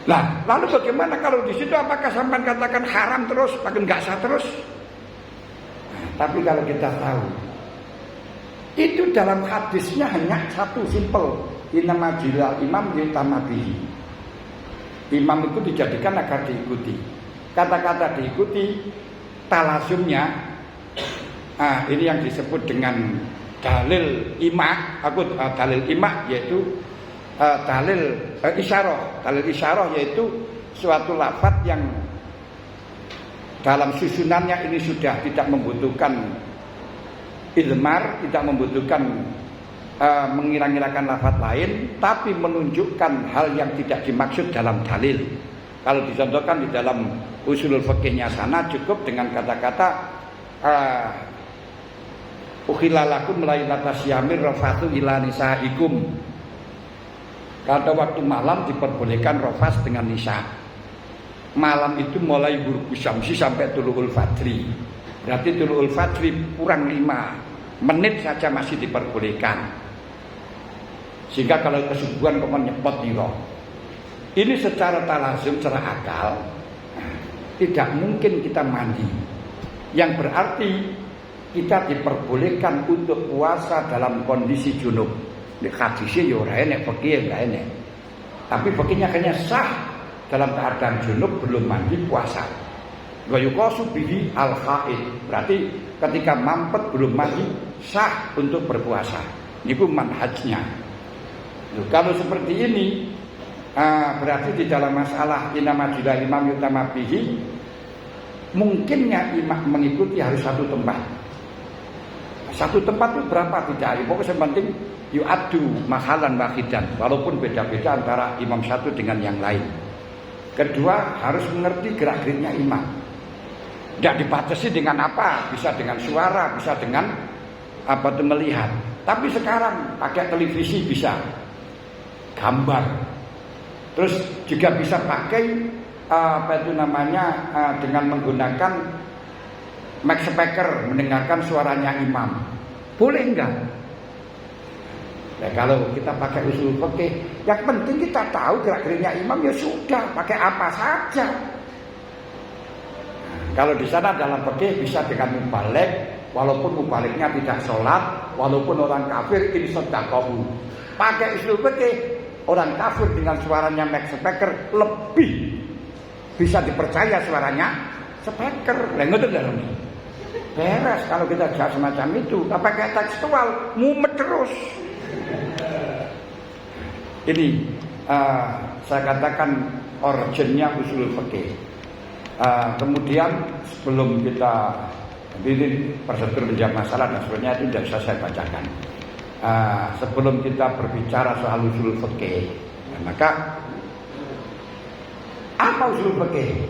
Nah, lalu bagaimana kalau di situ apakah sampai katakan haram terus, bahkan nggak sah terus? Nah, tapi kalau kita tahu, itu dalam hadisnya hanya satu simpel, inama jilal imam yutama bihi. Imam itu dijadikan agar diikuti. Kata-kata diikuti, talasumnya, ini yang disebut dengan dalil imak, dalil imak yaitu dalil isyarah. Dalil isyarah yaitu suatu lafaz yang dalam susunannya ini sudah tidak membutuhkan idmar, tidak membutuhkan mengira-ngirakan lafaz lain, tapi menunjukkan hal yang tidak dimaksud dalam dalil. Kalau dicontohkan di dalam usulul fikihnya sana cukup dengan kata-kata ukhilalakum lailata syamir rafatu ila nisaikum. Pada waktu malam diperbolehkan rafas dengan nisa. Malam itu mulai ghurubu syamsi sampai tuluul fajri. Berarti tuluul fajri kurang 5 menit saja masih diperbolehkan. Sehingga kalau kesubuhan kok nyepot niro. Ini secara talazum, secara akal tidak mungkin kita mandi. Yang berarti kita diperbolehkan untuk puasa dalam kondisi junub. Di hadisnya ya ora enek, fikih enggak enek. Tapi fikihnya hanya sah dalam keadaan junub belum mandi puasa. Wa yuqasu bihi al-haid. Berarti ketika mampet belum mandi sah untuk berpuasa. Niku manhajnya. Kalau seperti ini berarti di dalam masalah inama jilal imam yutama bihi, mungkinnya imam mengikuti harus satu tempat. Satu tempat itu berapa tidak? Pokoknya yang penting yu'addu mahalan wahidan, walaupun beda-beda antara imam satu dengan yang lain. Kedua, harus mengerti gerak-geriknya imam. Tidak dibatasi dengan apa? Bisa dengan suara, bisa dengan apa itu melihat. Tapi sekarang pakai televisi bisa, gambar. Terus juga bisa pakai apa itu namanya dengan menggunakan mic speaker, mendengarkan suaranya imam. Boleh enggak? Nah, kalau kita pakai usul fikih, yang penting kita tahu gerak-geriknya imam ya sudah, pakai apa saja. Kalau di sana dalam fikih bisa dengan mubalik, walaupun mubaliknya tidak sholat, walaupun orang kafir ini sedekahku. Pakai usul fikih, orang kafir dengan suaranya mic speaker lebih bisa dipercaya suaranya speaker. Lah ngoten lho. Beres kalau kita jawab semacam itu, pakai tekstual mumet terus. Ini saya katakan originnya usul fikih. Kemudian sebelum kita ini prosedur menjawab masalah dan sebagainya itu tidak bisa saya bacakan. Sebelum kita berbicara soal usul fikih, maka apa usul fikih?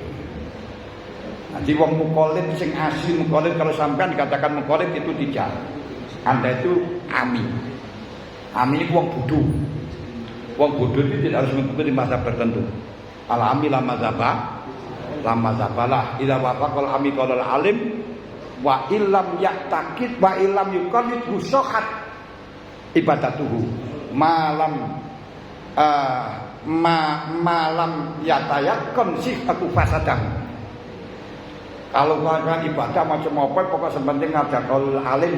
Nanti wong mukallid sing asli mukallid, kalau sampean dikatakan mukallid itu tidak. Anda itu ami. Ami itu wong bodoh. Wong bodoh itu tidak harus mengikuti mazhab tertentu. Al ami la mazhabalah. Idza wafaqal ami qalal alim wa illam ya'taqid wa illam yuqallid husahat ibadatuhu. Malam yatayakon sih aku fasadam. Kalau melakukan ibadah macam apa, pokok sepenting ada kalau alim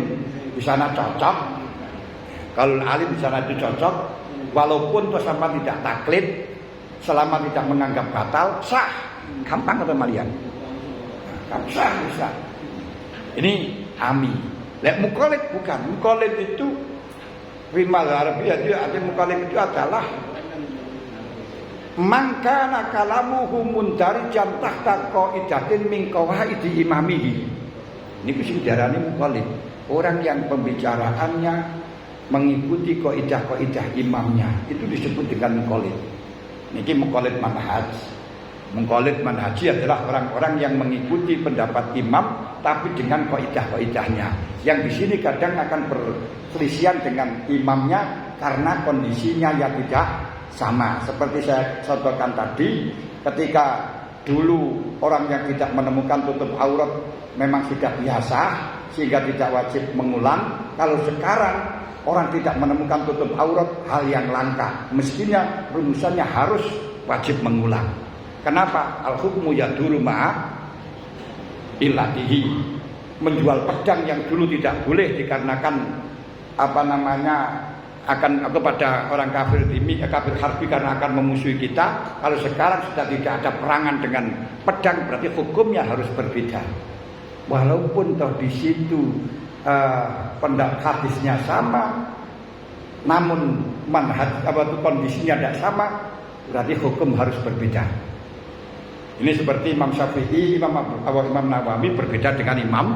di sana cocok. Kalau alim di sana itu cocok, walaupun itu sama tidak taklid, selama tidak menganggap batal, sah. Gampang atau malian? Sah bisa. Ini ami. Lek mukallid bukan. Mukallid itu rimal Arabiyah itu arti mukallid itu adalah man kana kalamuhu mundarijan tahta qaidatin min qawaidi imamihi. Niku sing diarani mukallid. Orang yang pembicaraannya mengikuti kaidah-kaidah imamnya, itu disebut dengan mukallid. Niki mukallid manhaj. Mukallid manhaji adalah orang-orang yang mengikuti pendapat imam tapi dengan kaidah-kaidahnya. Yang di sini kadang akan berselisihan dengan imamnya karena kondisinya yang tidak sama. Seperti saya contohkan tadi, ketika dulu orang yang tidak menemukan tutup aurat memang sudah biasa sehingga tidak wajib mengulang. Kalau sekarang orang tidak menemukan tutup aurat hal yang langka, mestinya rumusannya harus wajib mengulang. Kenapa? Al-hukmu yaduru ma'a illatihi. Menjual pedang yang dulu tidak boleh dikarenakan akan kepada orang kafir kafir harbi karena akan memusuhi kita. Kalau sekarang sudah tidak ada perangan dengan pedang, berarti hukumnya harus berbeda. Walaupun toh di situ hadisnya sama, namun kondisinya tidak sama, berarti hukum harus berbeda. Ini seperti Imam Syafi'i, Imam Nawawi berbeda dengan Imam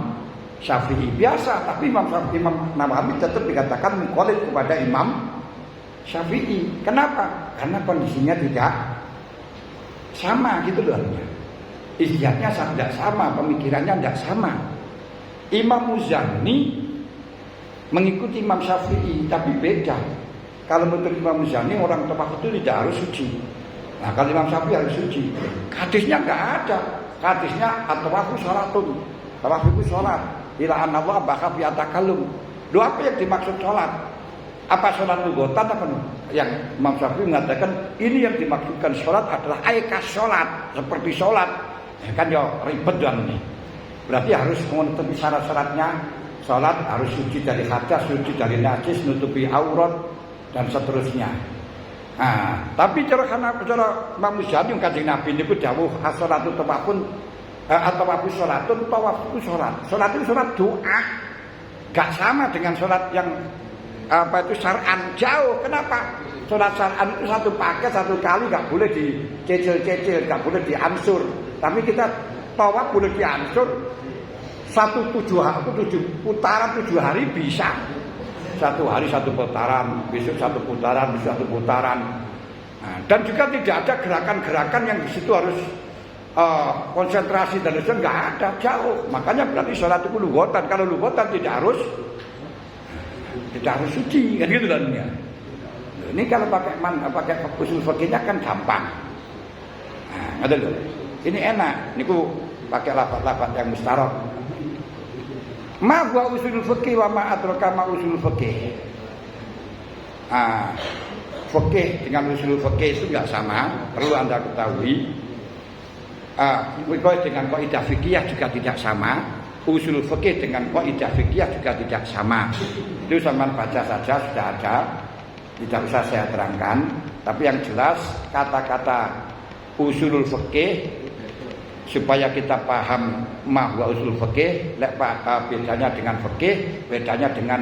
Syafi'i biasa, tapi Imam Nawawi tetap dikatakan mukhalif kepada Imam Syafi'i. Kenapa? Karena kondisinya tidak sama gitu loh. Ijtihadnya tidak sama, pemikirannya tidak sama. Imam Muzani mengikuti Imam Syafi'i tapi beda. Kalau menurut Imam Muzani orang tawaf itu tidak harus suci. Nah, kalau Imam Syafi'i harus suci. Hadisnya enggak ada. Hadisnya at-tawafu shalatun. Tawaf itu salat. Ila anallah baka fi atakalum. Doa apa yang dimaksud salat? Apa salat lugotan apa? Yang Imam Syafi'i mengatakan ini yang dimaksudkan salat adalah aikas salat, seperti salat. Ya kan ya ribet dan ini. Berarti harus memenuhi syarat-syaratnya. Salat harus suci dari hadas, suci dari najis, nutupi aurat dan seterusnya. Nah, tapi cara Imam Muzani Kanjeng Nabi niku dawuh as-shalatu tawafun atau wafus sholatun, tawaf itu sholat. Sholat itu sholat doa, gak sama dengan sholat yang syar'an, jauh. Kenapa? Sholat syar'an itu satu paket satu kali, gak boleh dicecil-cecil, gak boleh diansur. Tapi kita tawaf boleh diansur. Tujuh putaran 7 hari bisa. Satu hari satu putaran, besok satu putaran, besok satu putaran. Nah, dan juga tidak ada gerakan-gerakan yang di situ harus konsentrasi dan itu nggak ada, jauh. Makanya berarti sholat itu lugotan. Kalau lugotan tidak harus suci, kan gitu kan ya. Ini kalau pakai usul fikihnya kan gampang. Nah, ada loh. Ini enak. Niku pakai lafaz-lafaz yang mustarab. Ma huwa usul fikih wa ma adraka ma usul fikih. Fikih dengan usul fikih itu enggak sama, perlu Anda ketahui. Dengan kaidah fikih juga tidak sama. Usul fikih dengan kaidah fikih juga tidak sama. Itu sama baca saja sudah ada. Tidak usah saya terangkan, tapi yang jelas kata-kata usulul fikih supaya kita paham mahwa usul fikih, bedanya dengan fikih, bedanya dengan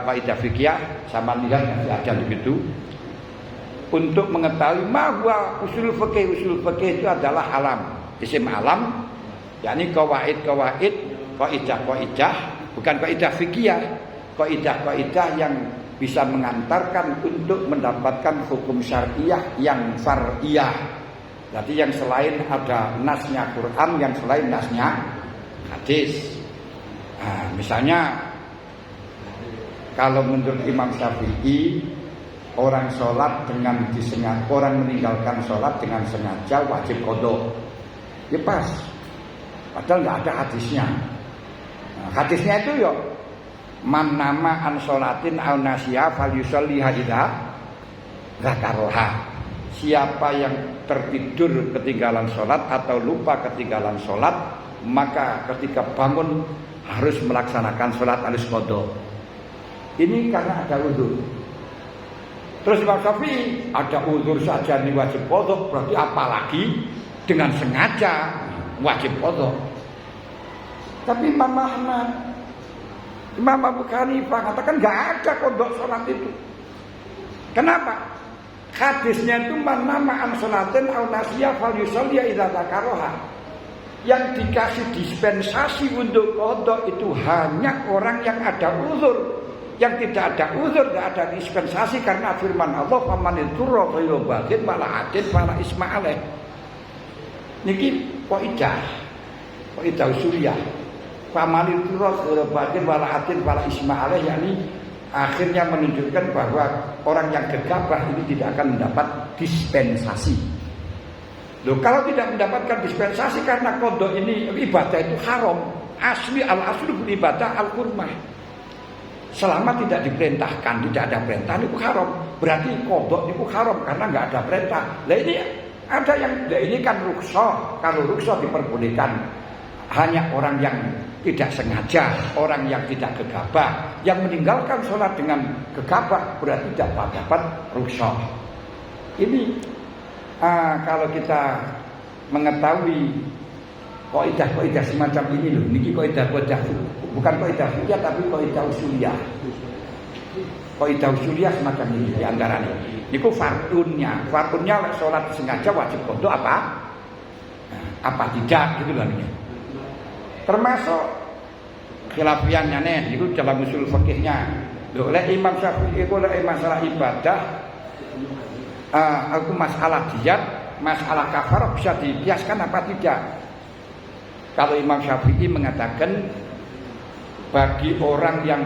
kaidah fikih, sama lihat yang ada begitu. Untuk mengetahui mahwa usul fikih itu adalah alam, isim alam, yakni qawaid, kaidah, bukan kaidah fikih, kaidah yang bisa mengantarkan untuk mendapatkan hukum syariah yang far'iyah. Berarti yang selain ada nasnya Quran, yang selain nasnya hadis. Nah, misalnya kalau menurut Imam Syafi'i, orang sholat dengan disengaja, orang meninggalkan sholat dengan sengaja wajib qadha. Ya pas. Padahal nggak ada hadisnya. Nah, hadisnya itu ya man nama an sholatin al nasya falyusalliha idza dzakaraha. Siapa yang tertidur ketinggalan sholat atau lupa ketinggalan sholat, maka ketika bangun harus melaksanakan sholat al-qadha. Ini karena ada uzur. Terus Imam Syafi'i ada uzur saja ini wajib qadha, berarti apalagi dengan sengaja wajib qadha. Tapi Imam Ahmad, Imam Abu Hanifah katakan nggak ada qadha sholat itu. Kenapa? Hadisnya itu man nama an sholatin aw nasiya falyusalli idza dzakaraha. Yang dikasih dispensasi untuk qadha itu hanya orang yang ada uzur. Yang tidak ada uzur tidak ada dispensasi karena firman Allah faman turra ghairu baghin wala adin wala isma alaih. Niki kaidah usuliyah. Faman turra ghairu baghin wala adin wala isma alaih, yakni akhirnya menunjukkan bahwa orang yang gegabah ini tidak akan mendapat dispensasi. Loh, kalau tidak mendapatkan dispensasi karena qadha ini ibadah itu haram. Asli al-aslu ibadah al-hurmah. selama tidak diperintahkan, tidak ada perintah itu haram. Berarti kodok itu haram karena nggak ada perintah. Nah ini ada yang, ini kan rukhsah. Kalau rukhsah diperbolehkan hanya orang yang tidak sengaja, orang yang tidak gegabah, yang meninggalkan sholat dengan gegabah berarti tidak dapat rukhsah. Ini kalau kita mengetahui kaidah semacam ini loh, niki kaidah bukan kaidah fikih tapi kaidah usuliyah. Kaidah usuliyah semacam ini di antaranya. Niku fardunnya sholat sengaja wajib qada apa tidak gitu loh ini. Termasuk khilafiannya nih itu dalam usul fikihnya. Lho lek Imam Syafi'i iku lek masalah ibadah aku masalah diat, masalah kafarah bisa dikiaskan apa tidak? Kalau Imam Syafi'i mengatakan bagi orang yang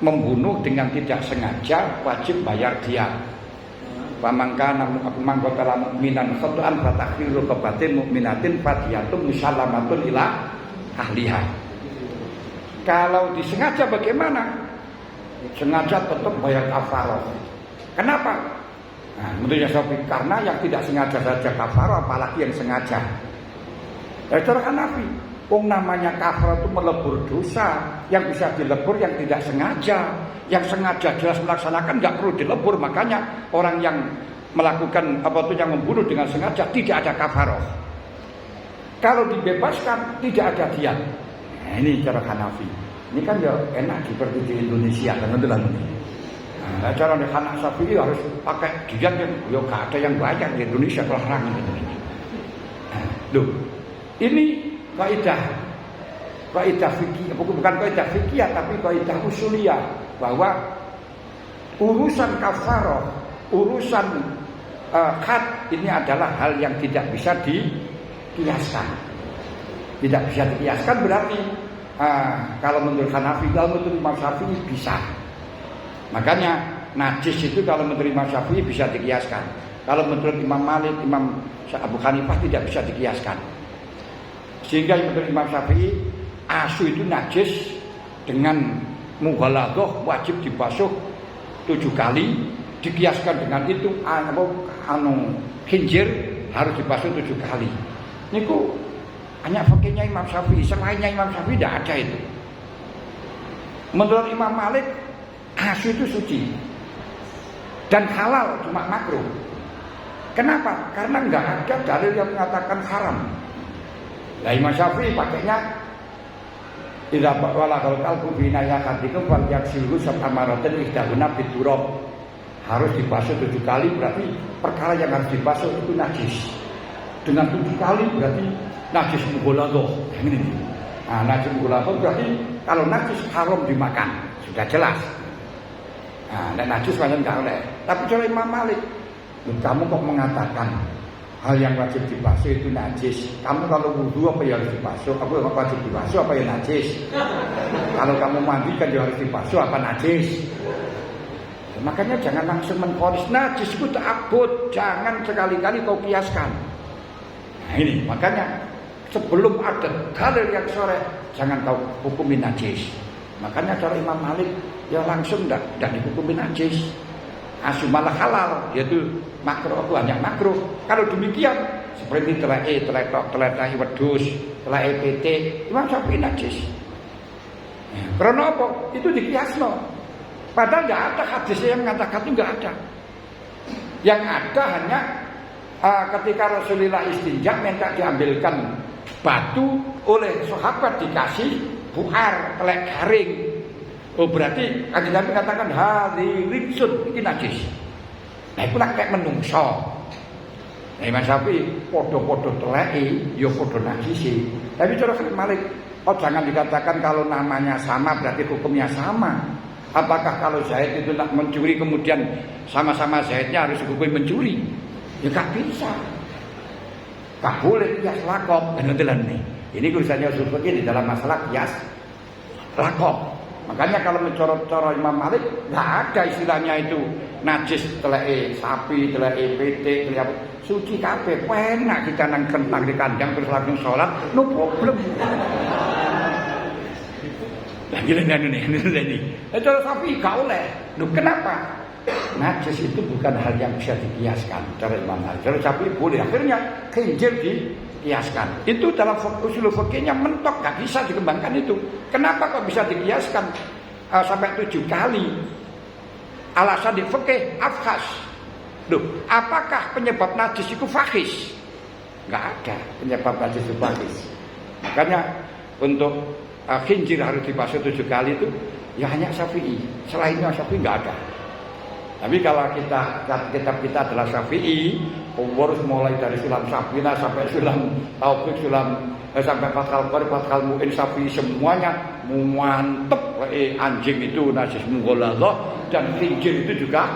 membunuh dengan tidak sengaja wajib bayar diat. Pamangkana mangkotala mukminan khata'an fatakhiru qabatin mukminatin fadiyatun musallamatun ila ahliha. Kalau disengaja bagaimana? Sengaja tetap bayar kafarah. Kenapa? Nah, menurut Syafi'i karena yang tidak sengaja saja kafarah, apalagi yang sengaja. Cara Hanafi, namanya kafarah itu melebur dosa, yang bisa dilebur yang tidak sengaja, yang sengaja jelas melaksanakan nggak perlu dilebur. Makanya orang yang melakukan yang membunuh dengan sengaja tidak ada kafarah. Kalau dibebaskan tidak ada diat. Nah, ini cara Hanafi. Ini kan ya enak seperti di Indonesia kan itu lah ini. Nah, cara anak Syafi'i harus pakai diat yang gak ada yang banyak di Indonesia pelarang gitu. Loh, ini kaidah fikih, bukan kaidah fikih tapi kaidah usuliyah bahwa urusan kafarah, urusan khat ini adalah hal yang tidak bisa dikiaskan. Tidak bisa dikiaskan berarti kalau menurut Hanafi, kalau menurut Imam Syafi'i bisa. Makanya najis itu kalau menurut Imam Syafi'i bisa dikiaskan. Kalau menurut Imam Malik, Imam Abu Hanifah tidak bisa dikiaskan. Sehingga menurut Imam Syafi'i asu itu najis dengan mughalaghah wajib dibasuh 7 kali, dikiaskan dengan itu khinjir harus dibasuh 7 kali. Niku hanya fakihnya Imam Syafi'i, selainnya Imam Syafi'i tidak ada itu. Menurut Imam Malik asu itu suci dan halal, cuma makruh. Kenapa? Karena nggak ada dalil yang mengatakan haram. Nah Imam Syafi'i pakainya idza wala qalbu bina yakatikum wal yaksilhu sab'amaratin ihdahuna biturab. Harus dibasuh 7 kali berarti perkara yang harus dibasuh itu najis. Dengan 7 kali berarti najis mughalaghah. Ini. Nah, najis mughalaghah berarti kalau najis haram dimakan, sudah jelas. Nah, najis macam enggak oleh. Tapi cara Imam Malik, kamu kok mengatakan hal yang wajib dibasuh itu najis. Kamu kalau wudu apa yang harus dibasuh? Apa yang wajib dibasuh apa yang najis? Kalau kamu mandi kan yang harus dibasuh apa najis? Makanya jangan langsung mengkonis najis itu ta'abbud, jangan sekali-kali kau kiaskan. Nah ini makanya sebelum ada dalil yang sore jangan kau hukumi najis. Makanya cara Imam Malik ya langsung tidak dihukumi najis. Asu malah halal, yaitu makruh aku hanya makruh. Kalau demikian seperti telai wedhus, telai PT, Imam Syafi'i najis. Karena apa? Itu dikiasno. Padahal nggak ada hadisnya yang mengatakan itu nggak ada. Yang ada hanya ketika Rasulullah istinja minta diambilkan batu oleh sahabat dikasih buar telek garing. Oh berarti kanjeng Nabi katakan hadzi rijsun iki najis. Nah iku lak kayak menungso. Nah Imam Syafi'i padha-padha teleki ya padha najis. Tapi cara Malik jangan dikatakan kalau namanya sama berarti hukumnya sama. Apakah kalau Zaid itu nak mencuri kemudian sama-sama Zaidnya harus hukum mencuri? Ya gak bisa. Gak boleh kias lakop. Ini urusannya usul fikih di dalam masalah kias lakop. Makanya kalau mencorot cara Imam Malik nggak ada istilahnya itu najis teleke sapi, teleke PT, teleke suci kabeh. Enak kita nang kentang di kandang terus langsung sholat, no problem. Nah, ini. Cara Syafi'i gak oleh. Loh, kenapa? Najis itu bukan hal yang bisa dikiaskan. Cara Imam Malik. Cara Syafi'i boleh. Akhirnya khinjir dikiaskan. Itu dalam usul fikihnya mentok, gak bisa dikembangkan itu. Kenapa kok bisa dikiaskan sampai 7 kali? Alasan di fikih afkhas. Loh, apakah penyebab najis itu fakhis? Enggak ada penyebab najis itu fakhis. Makanya untuk khinjir harus dibasuh 7 kali itu ya hanya Syafi'i. Selainnya Syafi'i enggak ada. Tapi kalau kitab kita adalah Syafi'i, harus mulai dari sulam Safina sampai sulam Taufik, sampai Fathul Qorib, Fathul Mu'in, Syafi'i semuanya mantep. Anjing itu najis mughaladzah dan khinjir itu juga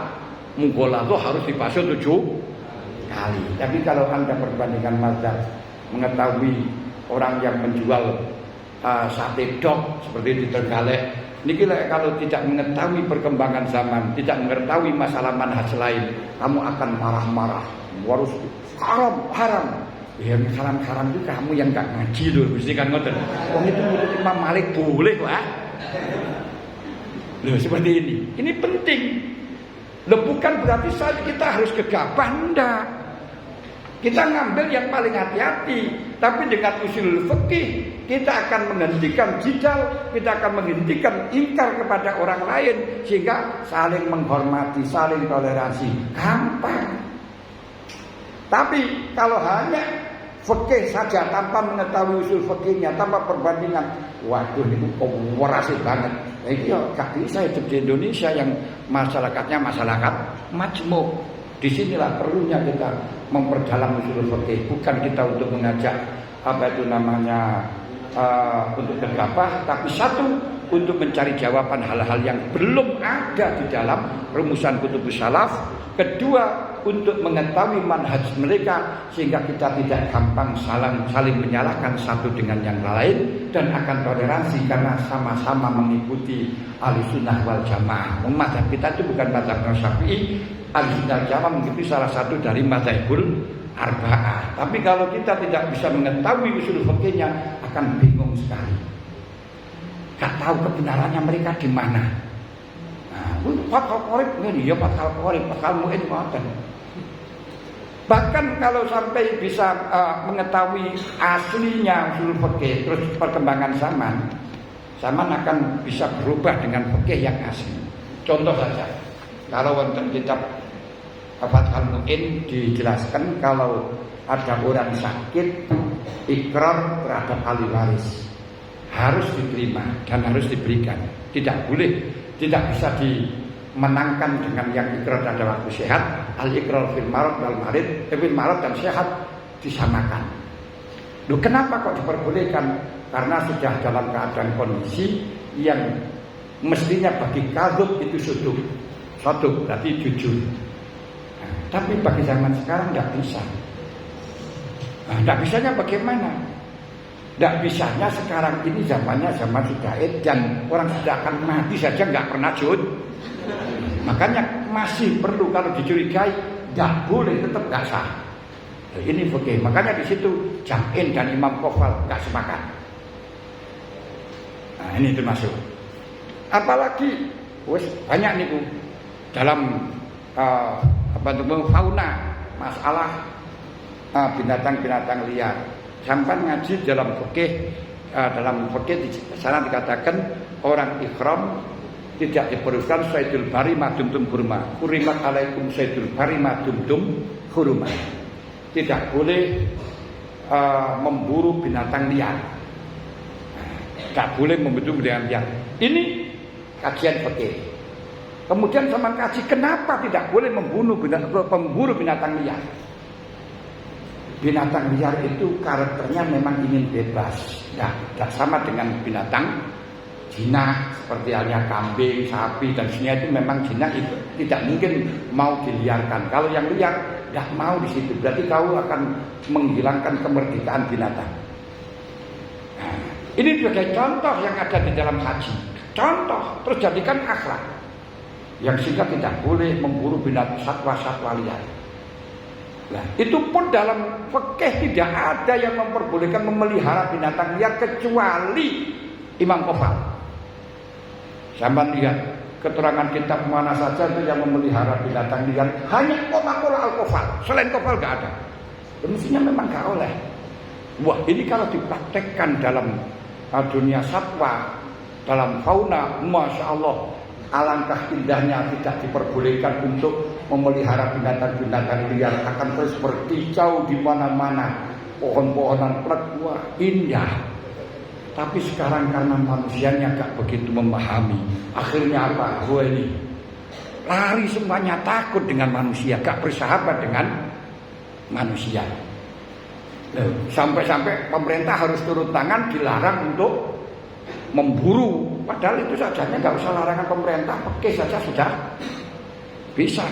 mughaladzah harus dibasuh 7 kali. Tapi kalau Anda perbandingkan mazhab, mengetahui orang yang menjual sate dok seperti di Trenggalek, ini kalau tidak mengetahui perkembangan zaman, tidak mengetahui masalah manhaj lain, kamu akan marah-marah. Harus haram. Ya haram itu kamu yang gak ngaji loh, mesti kan ngoten. Wong itu menurut Imam Malik boleh lah. Loh seperti ini. Ini penting. Loh bukan berarti kita harus gegabah, enggak. Kita ngambil yang paling hati-hati. Tapi dengan usul fikih kita akan menghentikan jidal, kita akan menghentikan ingkar kepada orang lain, sehingga saling menghormati, saling toleransi. Gampang. Tapi kalau hanya fikih saja tanpa mengetahui usul fikihnya, tanpa perbandingan, waduh itu komorasi banget. Ini ya gak bisa hidup di Indonesia yang masyarakatnya masyarakat majmuk. Disinilah perlunya kita memperdalam usul fikih, bukan kita untuk mengajak untuk gegabah, tapi satu untuk mencari jawaban hal-hal yang belum ada di dalam rumusan kutubus salaf. Kedua, untuk mengetahui manhaj mereka sehingga kita tidak gampang saling menyalahkan satu dengan yang lain dan akan toleransi karena sama-sama mengikuti Ahlussunnah wal Jamaah. Mazhab kita itu bukan mazhab Syafi'i, Ahlussunnah wal Jamaah mengikuti salah satu dari mazhabul arba'ah. Tapi kalau kita tidak bisa mengetahui usul fikihnya akan bingung sekali. Gak tahu kebenarannya mereka di mana. Fathul Qorib ini ya Fathul Qorib, Fathul Mu'in ngoten. Bahkan kalau sampai bisa mengetahui aslinya usul fikih, terus perkembangan zaman akan bisa berubah dengan fikih yang asli. Contoh saja, kalau wonten kitab Fathul Mu'in dijelaskan kalau ada orang sakit ikrar terhadap ahli waris harus diterima dan harus diberikan. Tidak boleh, tidak bisa dimenangkan dengan yang ikrar pada waktu sehat. Al-ikrar fil marad wal marid, fil marad dan sehat disamakan. Loh, kenapa kok diperbolehkan? Karena sudah dalam keadaan kondisi yang mestinya bagi kadzub itu suduk berarti jujur. Tapi bagi zaman sekarang tidak bisa. Tidak bisanya bagaimana? Tidak bisanya sekarang ini zaman sudah dan orang sudah akan mati saja nggak pernah jujur. Makanya masih perlu kalau dicurigai tidak boleh, tetap nggak sah. Ini fikih. Makanya di situ Jam'in dan Imam Qofal nggak sepakat. Nah ini termasuk. Apalagi banyak nih Bu dalam fauna masalah binatang-binatang liar. Sampai ngaji dalam fikih di sana dikatakan orang ihram tidak diperlukan saydul bari madumtum hurma. Kurimat alaikum saydul bari madumtum hurma. Tidak boleh memburu binatang liar. Tidak boleh memburu binatang liar. Ini kajian fikih. Kemudian sama kaji kenapa tidak boleh memburu binatang liar. Binatang liar itu karakternya memang ingin bebas. Tidak sama dengan binatang jinak seperti halnya kambing, sapi dan sebagainya. Itu memang jinak itu tidak mungkin mau diliarkan. Kalau yang liar tidak mau di situ, berarti kau akan menghilangkan kemerdekaan binatang. Nah, ini sebagai contoh yang ada di dalam haji. Contoh terus jadikan akhlak yang sehingga tidak boleh memburu binatang satwa-satwa liar. Nah, itu pun dalam fikih tidak ada yang memperbolehkan memelihara binatang liar kecuali Imam Qofal. Sampai lihat keterangan kitab mana saja itu yang memelihara binatang liar hanya Coca-Cola alkohol, selain alkohol nggak ada. Mestinya memang nggak oleh. Wah, ini kalau dipraktekkan dalam dunia satwa, dalam fauna, masya Allah, alangkah indahnya tidak diperbolehkan untuk memelihara binatang-binatang liar, akan terus berkicau di mana-mana, pohon-pohonan plek, wah indah. Tapi sekarang karena manusianya gak begitu memahami, akhirnya apa? Gua ini lari semuanya, takut dengan manusia, gak bersahabat dengan manusia. Sampai-sampai pemerintah harus turun tangan, dilarang untuk memburu. Padahal itu sajanya gak usah larangan pemerintah, pakai saja sudah bisa.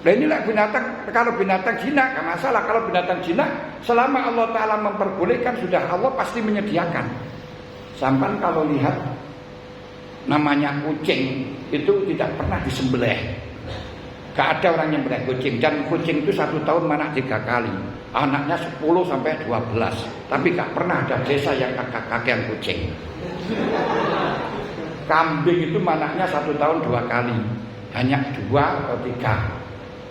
Nah inilah binatang, kalau binatang jinak gak masalah. Kalau binatang jinak selama Allah Ta'ala memperbolehkan, sudah Allah pasti menyediakan. Sampai kalau lihat namanya kucing itu tidak pernah disembelih, gak ada orang yang membelih kucing. Dan kucing itu 1 tahun manak 3 kali, anaknya 10 sampai 12. Tapi gak pernah ada desa yang kakek-kakean kucing. Kambing itu manaknya 1 tahun 2 kali, hanya 2 atau 3.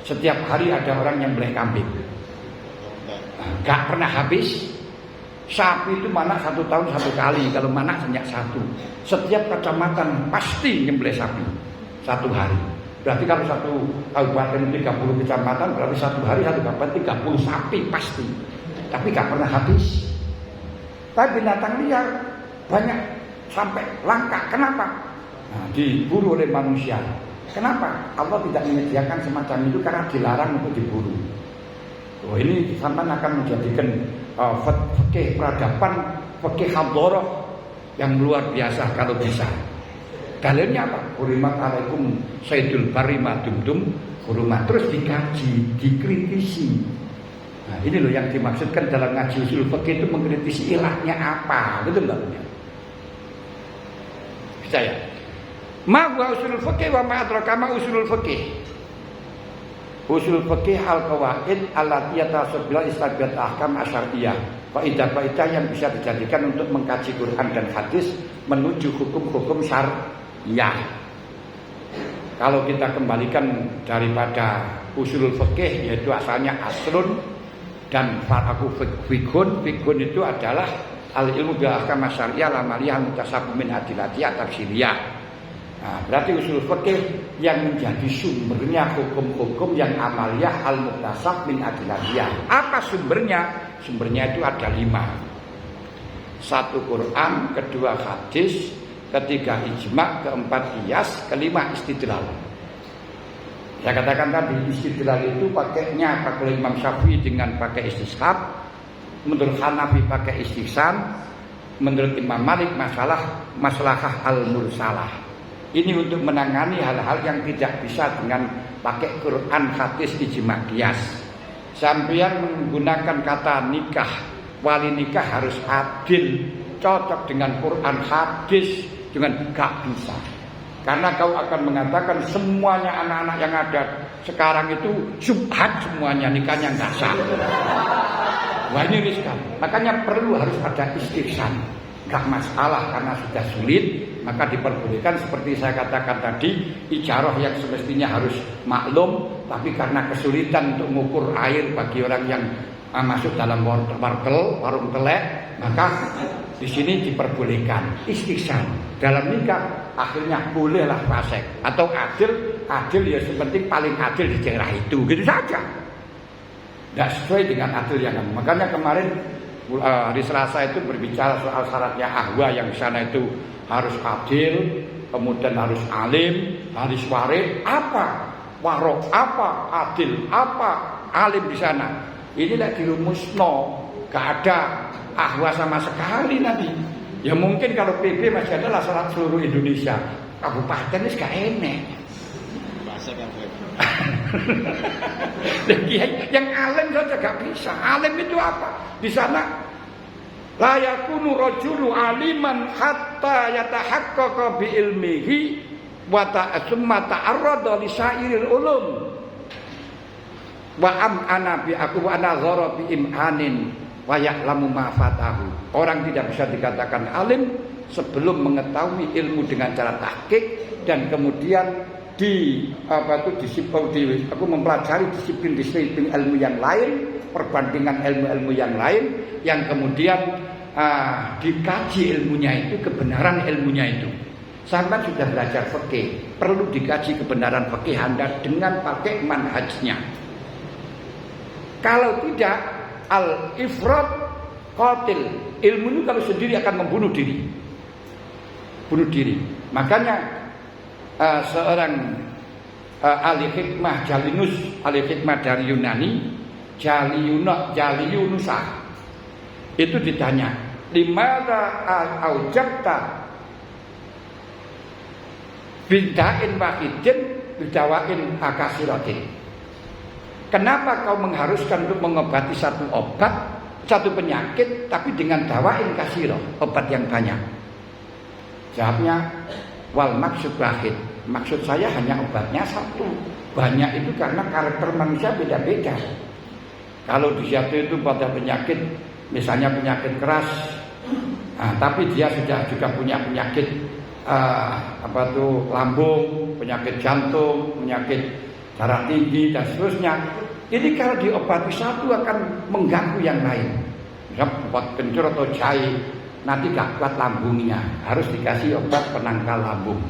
Setiap hari ada orang yang beli kambing, gak pernah habis. Sapi itu manak 1 tahun 1 kali, kalau manak hanya 1. Setiap kecamatan pasti nyembelih sapi 1 hari. Berarti kalau 1 kabupaten 30 kecamatan, berarti 1 hari 1 kabupaten 30 sapi pasti. Tapi gak pernah habis. Tapi binatang liar banyak sampai langka. Kenapa? Nah, diburu oleh manusia. Kenapa? Allah tidak menyediakan semacam itu karena dilarang untuk diburu. Oh, ini sampai akan menjadikan fikih peradaban, fikih hadharah yang luar biasa kalau bisa. Dalilnya apa? Hurimat alaikum saydul barri ma dumtum hurumat. Terus dikaji, dikritisi. Nah, ini loh yang dimaksudkan dalam ngaji usul fikih itu, mengkritisi ilahnya apa, betul enggak? Bisa ya? Ma huwa usulul fikih wa ma adraka ma usulul fikih. Usul fikih al-qawaid allati yatasabbil istabiat ahkam asyariyah. Faidah-faidah yang bisa dijadikan untuk mengkaji Quran dan hadis menuju hukum-hukum syariah. Kalau kita kembalikan daripada usulul fikih, yaitu asalnya aslun dan faraku fikhun. Fikhun itu adalah al-ilmu bi ahkam asyariyah lamaliyah mutasabbu min adilati at-tafsiriyah. Nah, berarti usul fikih yang menjadi sumbernya hukum-hukum yang amaliyah al-muktasab min adiliyah. Apa sumbernya? Sumbernya itu ada 5. 1 Quran, 2 hadis, 3 ijma, 4 qiyas, 5 istidlal. Saya katakan tadi istidlal itu pakainya pakai Imam Syafi'i dengan pakai istishab, menurut Hanafi pakai istihsan, menurut Imam Malik maslahah al-mursalah. Ini untuk menangani hal-hal yang tidak bisa dengan pakai Quran, hadis, ijma, qiyas. Sampeyan menggunakan kata nikah, wali nikah harus adil, cocok dengan Quran, hadis, dengan gak bisa. Karena kau akan mengatakan semuanya anak-anak yang ada sekarang itu syubhat, semuanya nikahnya gak sah. Wah, ini riskan. Makanya perlu harus ada istihsan. Gak masalah karena sudah sulit, maka diperbolehkan seperti saya katakan tadi, ijarah yang semestinya harus maklum, tapi karena kesulitan untuk mengukur air bagi orang yang masuk dalam warung telek, maka di sini diperbolehkan istihsan. Dalam nikah akhirnya bolehlah fasik atau adil ya sepenting paling adil di daerah itu, gitu saja. Tidak sesuai dengan adil yang makanya kemarin hari Selasa itu berbicara soal syaratnya ahwa yang di sana itu harus adil, kemudian harus alim, harus warid, apa warok, apa adil, apa alim di sana. Ini lah dirumusno, gak ada ahwa sama sekali nanti. Ya mungkin kalau PB masih ada syarat seluruh Indonesia, kabupaten ini gak enek. Yang alim saja gak bisa. Alim itu apa? Di sana la yakunu rajulu aliman hatta yatahaqqaqa bi ilmihi wa ta'assumma ta'arrada li sa'iril ulum wa ana bi aku wa nazara bi imhanin wa ya'lamu ma fatahu. Orang tidak bisa dikatakan alim sebelum mengetahui ilmu dengan cara tahqiq dan kemudian aku mempelajari disiplin-disiplin ilmu yang lain, perbandingan ilmu-ilmu yang lain yang kemudian dikaji ilmunya itu, kebenaran ilmunya itu. Sampai sudah belajar fikih, perlu dikaji kebenaran fikih Anda dengan pakai manhajnya. Kalau tidak, al-ifrat qatil. Ilmu itu kalau sendiri akan membunuh diri. Bunuh diri. Makanya seorang ahli hikmah Jalinus, ahli hikmah dari Yunani, Jaliyunusa, itu ditanya, "Limadza aujabta binta'in wahidin bidawain akasiratin?" Kenapa kau mengharuskan untuk mengobati satu obat, satu penyakit, tapi dengan dawain kasiro, obat yang banyak? Jawabnya, wal maksud wahid. Maksud saya hanya obatnya satu. Banyak itu karena karakter manusia beda-beda. Kalau di satu itu pada penyakit, misalnya penyakit keras, tapi dia sudah juga punya penyakit lambung, penyakit jantung, penyakit darah tinggi dan seterusnya. Ini kalau diobati satu akan mengganggu yang lain. Misal obat kencur atau jahe, nanti gak kuat lambungnya, harus dikasih obat penangkal lambung.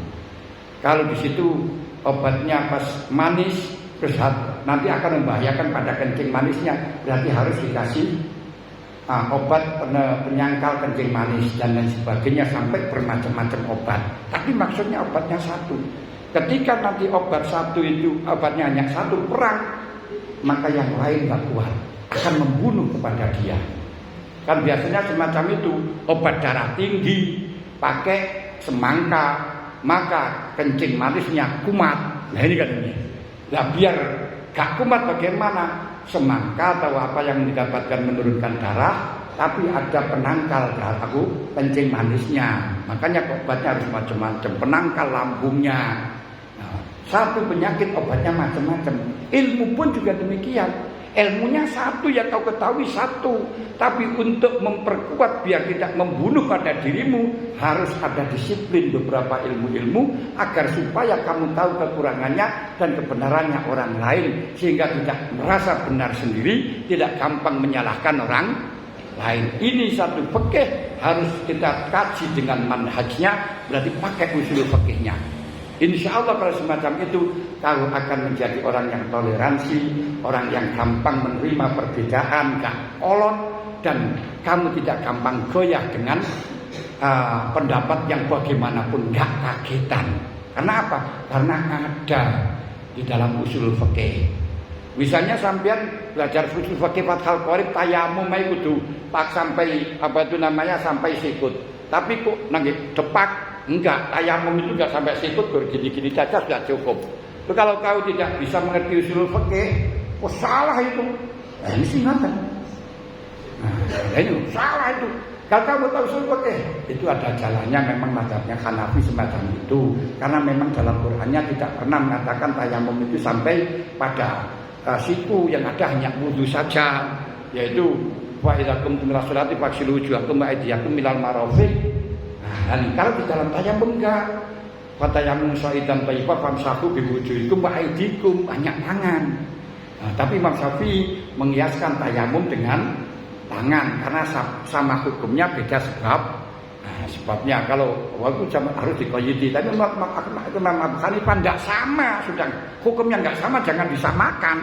Kalau di situ obatnya pas manis, terus nanti akan membahayakan pada kencing manisnya, berarti harus dikasih obat penyangkal kencing manis dan lain sebagainya, sampai bermacam-macam obat. Tapi maksudnya obatnya satu. Ketika nanti obat satu itu obatnya hanya satu, perang, maka yang lain gak kuat, akan membunuh kepada dia. Kan biasanya semacam itu, obat darah tinggi pakai semangka, maka kencing manisnya kumat. Nah ini katanya. Nah biar gak kumat bagaimana? Semangka atau apa yang didapatkan menurunkan darah, tapi ada penangkal darah kencing manisnya. Makanya obatnya harus macam-macam, penangkal lambungnya. Satu penyakit obatnya macam-macam. Ilmu pun juga demikian. Ilmunya satu yang kau ketahui satu, tapi untuk memperkuat biar tidak membunuh pada dirimu, harus ada disiplin beberapa ilmu-ilmu agar supaya kamu tahu kekurangannya dan kebenarannya orang lain, sehingga tidak merasa benar sendiri, tidak gampang menyalahkan orang lain. Ini satu fikih harus kita kaji dengan manhajnya, berarti pakai usul fikihnya. Insya Allah kalau semacam itu, kau akan menjadi orang yang toleransi, orang yang gampang menerima perbedaan, gak kolot, dan kamu tidak gampang goyah dengan pendapat yang bagaimanapun, gak kagetan. Karena apa? Karena ada di dalam usul fikih. Misalnya sampean belajar usul fikih Fathul Qorib, tayamum itu pak sampai sampai sikut. Tapi kok nangge depak. Enggak, tayamum itu enggak sampai sikut, gini-gini saja sudah cukup. Itu kalau kau tidak bisa mengerti usul fikih, salah itu. Ini sih ngaten. Ini salah itu. Kalau kamu tahu usul fikih, itu ada jalannya, memang mazhabnya Hanafi semacam itu. Karena memang dalam Qur'annya tidak pernah mengatakan tayamum itu sampai pada siku, yang ada hanya wudu saja, yaitu wa idza qumtum ila sholati faghsilu wujuhakum wa aydiyakum ilal marafiq. Dan kalau di dalam tayamum enggak, fatayamum sa'idan thayyiban famsahu biwujuhikum wa aydikum, banyak tangan. Tapi Imam Syafi'i mengiaskan tayamum dengan tangan karena sama hukumnya beda sebab. Sebabnya kalau waktu harus dikoyiti, tapi Imam Abu Hanifah enggak sama, sudah hukumnya enggak sama, jangan disamakan.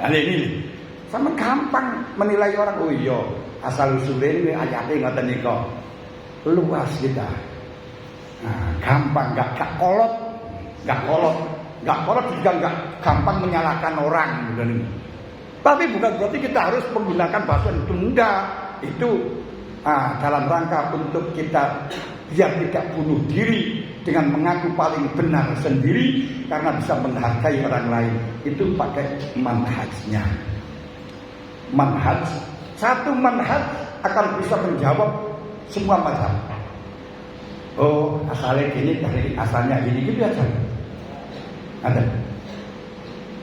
Ini sama gampang menilai orang. Oh iya, asal usulnya ini ayatnya ngoten nika. Luas kita, gampang, nggak kolot juga nggak gampang menyalahkan orang, gitu. Tapi bukan berarti kita harus menggunakan bahasa itu, enggak. Itu dalam rangka untuk kita biar tidak bunuh diri dengan mengaku paling benar sendiri karena bisa menghargai orang lain. Itu pakai manhajnya. Satu manhaj akan bisa menjawab semua mazhab. Oh, asalnya gini, dari asalnya gini, gitu aja. Ada.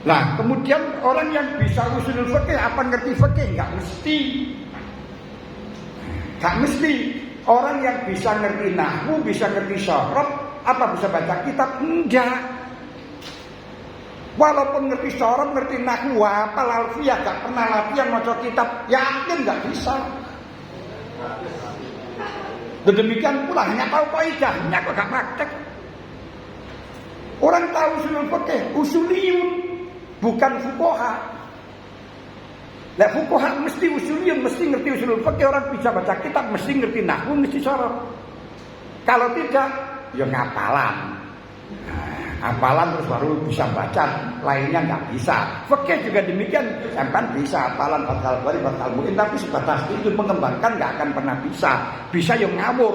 Nah, kemudian orang yang bisa usul fikih, apa ngerti fikih? Enggak mesti. Orang yang bisa ngerti nahwu, bisa ngerti syarab, apa bisa baca kitab? Enggak. Walaupun ngerti syarab, ngerti nahwu, hafal alfiyah, gak pernah latihan maca kitab, yakin gak bisa. Demikian pula hanya tahu kaidahnya kok gak praktek. Orang tahu usulul fikih, usuliyun, bukan fuqaha. Lah fuqaha mesti usuliyun, mesti ngerti usulul fikih, orang bisa baca kitab mesti ngerti nahwu, mesti syarab. Kalau tidak, ya ngapalan. Hafalan terus baru bisa baca, lainnya nggak bisa. Fikih juga demikian, sampai bisa hafalan Fathul Bari, Fathul Muin, tapi sebatas itu mengembangkan nggak akan pernah bisa. Bisa yang ngawur.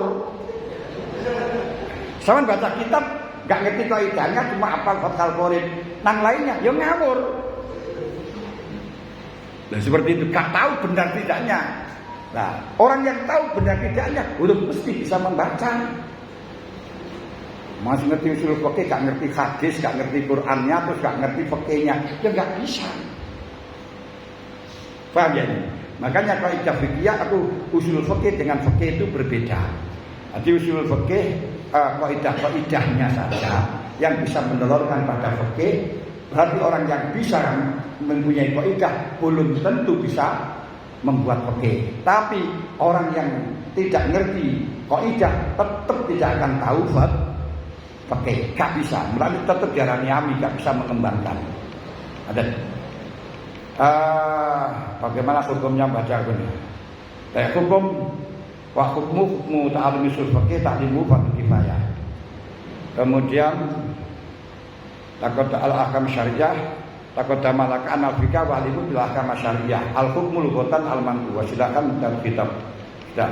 Sama baca kitab nggak ngerti kaidahnya, cuma hafal Fathul Bari, nang lainnya yang ngawur. Nah seperti itu, gak tahu benar tidaknya. Nah orang yang tahu benar tidaknya belum mesti bisa membaca. Masih ngerti usul fikih, gak ngerti hadis, gak ngerti Qur'annya, terus gak ngerti fikihnya, ya gak bisa. Paham ya? Makanya kaidah fikih aku usul fikih dengan fikih itu berbeda. Jadi usul fikih kaidahnya saja yang bisa menelurkan pada fikih. Berarti orang yang bisa mempunyai kaidah belum tentu bisa membuat fikih. Tapi orang yang tidak ngerti kaidah tetap tidak akan tahu fikih, gak bisa. Melalui tetap diarani ami, gak bisa mengembangkan. Ada. Bagaimana hukumnya baca ini? Hukum wa hukmu ta'allumi usul fikih ta'limu fardhu kifayah. Kemudian takut al-ahkam syariah, takut malaka anal-fikah wa alimu bil ahkam syariah. Al-hukmu lughatan al-manqu. Silakan dalam kitab. Sudah.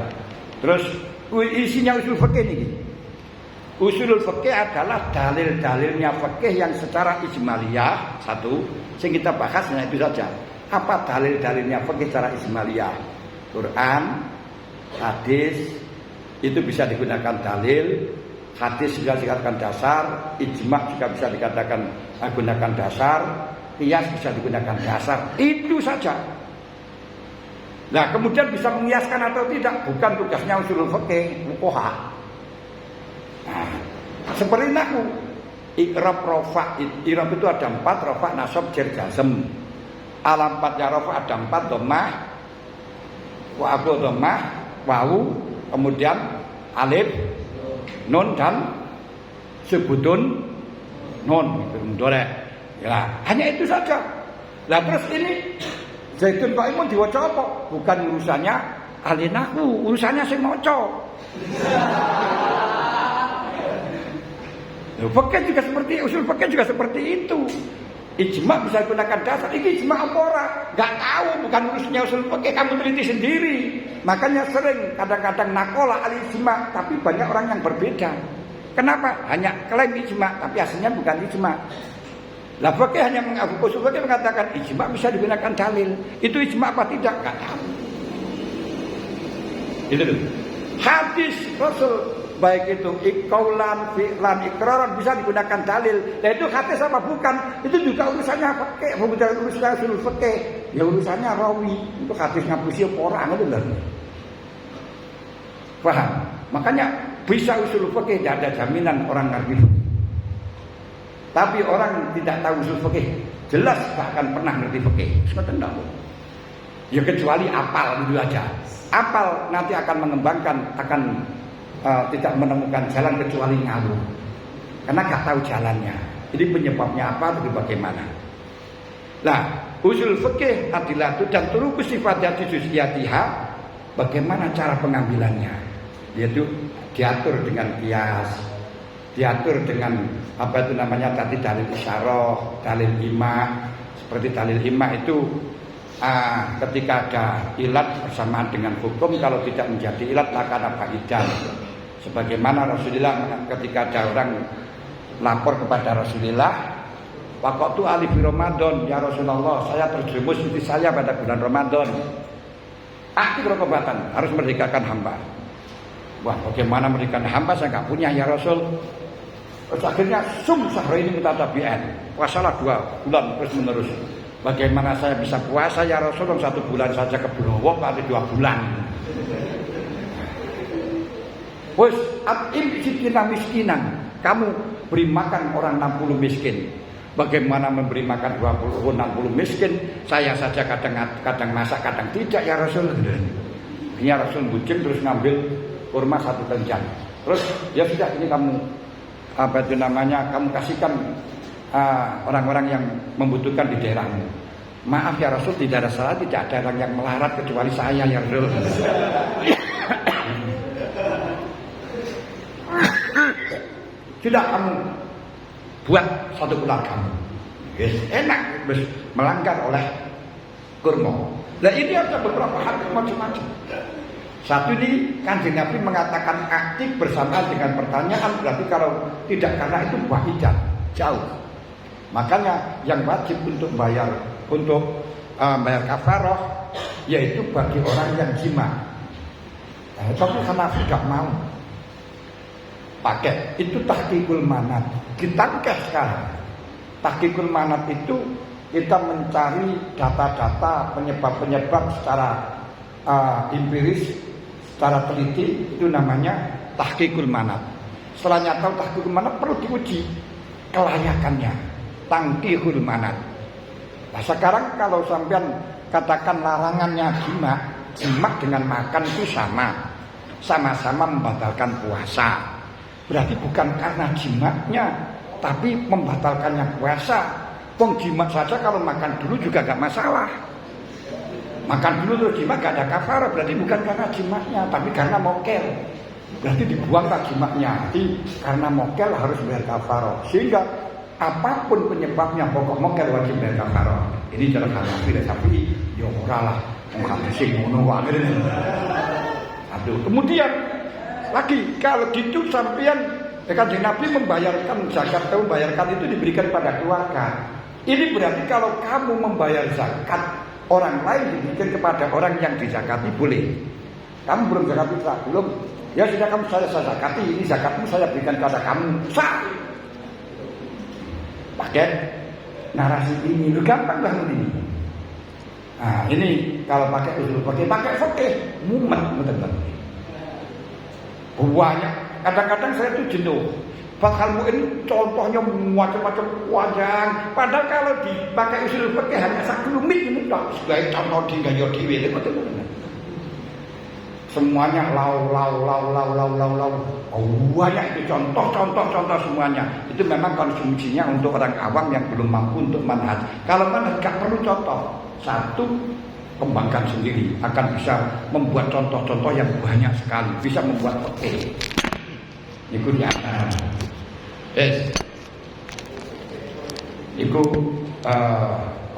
Terus isinya usul fikih ini. Usulul fikih adalah dalil-dalilnya fikih yang secara ijmaliyah. Satu, yang kita bahas hanya itu saja. Apa dalil-dalilnya fikih secara ijmaliyah? Quran, hadis, itu bisa digunakan dalil. Hadis juga dikatakan dasar, ijma juga bisa dikatakan gunakan dasar, qiyas bisa digunakan dasar. Itu saja. Nah, kemudian bisa mengiaskan atau tidak bukan tugasnya usulul fikih, fuqaha. Nah, seperti nahwu, i'rab rafa, i'rab itu ada 4, rafa, nasab, jar, jazm. Alam 4 ya rafa ada 4, dhammah, wa abu dhammah, wawu, kemudian alif, nun dan sebutun nun itu mudhari. Ya, hanya itu saja. Lah terus ini Zaidun Qaimun diwaca apa? Bukan urusannya ahli nahwu, urusannya sing maca. Fikih juga seperti usul fikih juga seperti itu. Ijma bisa digunakan dasar. Ini ijma apa ora? Enggak tahu, bukan urusannya usul fikih, kamu teliti sendiri. Makanya sering kadang-kadang nakola al ijma, tapi banyak orang yang berbeda. Kenapa? Hanya klaim ijma, tapi aslinya bukan ijma. Lah fikih hanya usul fikih mengatakan ijma bisa digunakan dalil. Itu ijma apa tidak? Enggak tahu. Itu dulu. Hadis Rasul baik itu iqaulan, fi'lan, iqraran bisa digunakan dalil. Nah itu hadis apa bukan? Itu juga urusannya fikih, bukan urusannya usul fikih. Ya urusannya rawi. Itu hadis ngapusi apa ora ngono lho. Paham? Makanya bisa usul fikih tidak ada jaminan orang ngerti. Tapi orang tidak tahu usul fikih, jelas gak akan pernah ngerti fikih. Seperti itu. Ya kecuali apal itu aja. Apal nanti akan mengembangkan, akan tidak menemukan jalan kecuali ngawur. Karena gak tahu jalannya. Ini penyebabnya apa atau bagaimana. Nah, usul fikih adalah itu dan turuq sifatnya juz'iyatiha, bagaimana cara pengambilannya. Yaitu diatur dengan qiyas, diatur dengan apa itu namanya tadi dalil isyarah, dalil imah. Seperti dalil imah itu ketika ada ilat bersamaan dengan hukum, kalau tidak menjadi ilat lakana baidan. Sebagaimana Rasulullah ketika ada orang lapor kepada Rasulullah, waqtu ali fi Ramadan, ya Rasulullah, saya terjerumus istri saya pada bulan Ramadan. Aktif rokobatan, harus merdekakan hamba. Wah, bagaimana merdekakan hamba, saya enggak punya ya Rasul. Terus akhirnya sahri ini mutatabi'an, puasalah 2 bulan terus menerus. Bagaimana saya bisa puasa ya Rasul 1 bulan saja kebelowo, tapi 2 bulan. Wes atim sitina miskinan. Kamu beri makan orang 60 miskin. Bagaimana memberi makan 60 miskin? Saya saja kadang masak, kadang tidak ya Rasul. Ini Rasul bucin terus ngambil kurma 1 tenjan. Terus ya sudah ini kamu kamu kasihkan orang-orang yang membutuhkan di daerahmu. Maaf ya Rasul, tidak ada salah, tidak ada orang yang melarat kecuali saya ya Rasul. Sudah kamu buat satu keluargamu. Yes, enak, melanggar oleh kurma. Nah ini ada beberapa hal macam-macam. Satu ini Kanjeng Nabi mengatakan aktif bersamaan dengan pertanyaan, berarti kalau tidak karena itu ba'idah, jauh. Makanya yang wajib untuk bayar kafarah yaitu bagi orang yang jima. Tapi karena tidak mau pakai itu tahqiqul manat. Ditangkeh sekarang. Tahqiqul manat itu kita mencari data-data penyebab-penyebab secara empiris, secara teliti, itu namanya tahqiqul manat. Setelah tahu tahqiqul manat perlu diuji kelayakannya, tangkihul manat. Nah sekarang kalau sampean katakan larangannya jima dengan makan itu sama-sama membatalkan puasa. Berarti bukan karena jimatnya, tapi membatalkannya puasa. Wong jimat saja kalau makan dulu juga gak masalah. Makan dulu terus jimat gak ada kafarah, berarti bukan karena jimatnya, tapi karena mokel. Berarti dibuanglah jimatnya. Jadi karena mokel harus bayar kafarah. Sehingga apapun penyebabnya pokok mokel wajib bayar kafarah. Ini cara Hanafi dan Syafi'i. Ya ora lah, wong hadis ngono wae. Aduh, kemudian lagi kalau gitu sampean Kanjeng Nabi membayarkan zakat, membayarkan itu diberikan pada keluarga. Ini berarti kalau kamu membayar zakat orang lain diberikan kepada orang yang dizakati boleh. Kamu belum zakat fitrah, belum. Ya sudah kamu saya zakati, ini zakatmu saya berikan kepada kamu. Sah. Pakai narasi ini, lu gampang banget ini. Nah ini kalau pakai usul pakai fikih, mumet betul-betul. Banyak. Kadang-kadang saya tuh jenuh. Bakal ini contohnya macam-macam panjang. Padahal kalau dipakai usul fikih hanya sakelumit ini tak sebagai contoh di gaya dhewe betul-betul. Semuanya lau. Banyak itu contoh semuanya. Itu memang konsumsinya untuk orang awam yang belum mampu untuk manhaj. Kalau manhaj gak perlu contoh. Satu, kembangkan sendiri, akan bisa membuat contoh-contoh yang banyak sekali, bisa membuat fikih. Iku di antara. Iku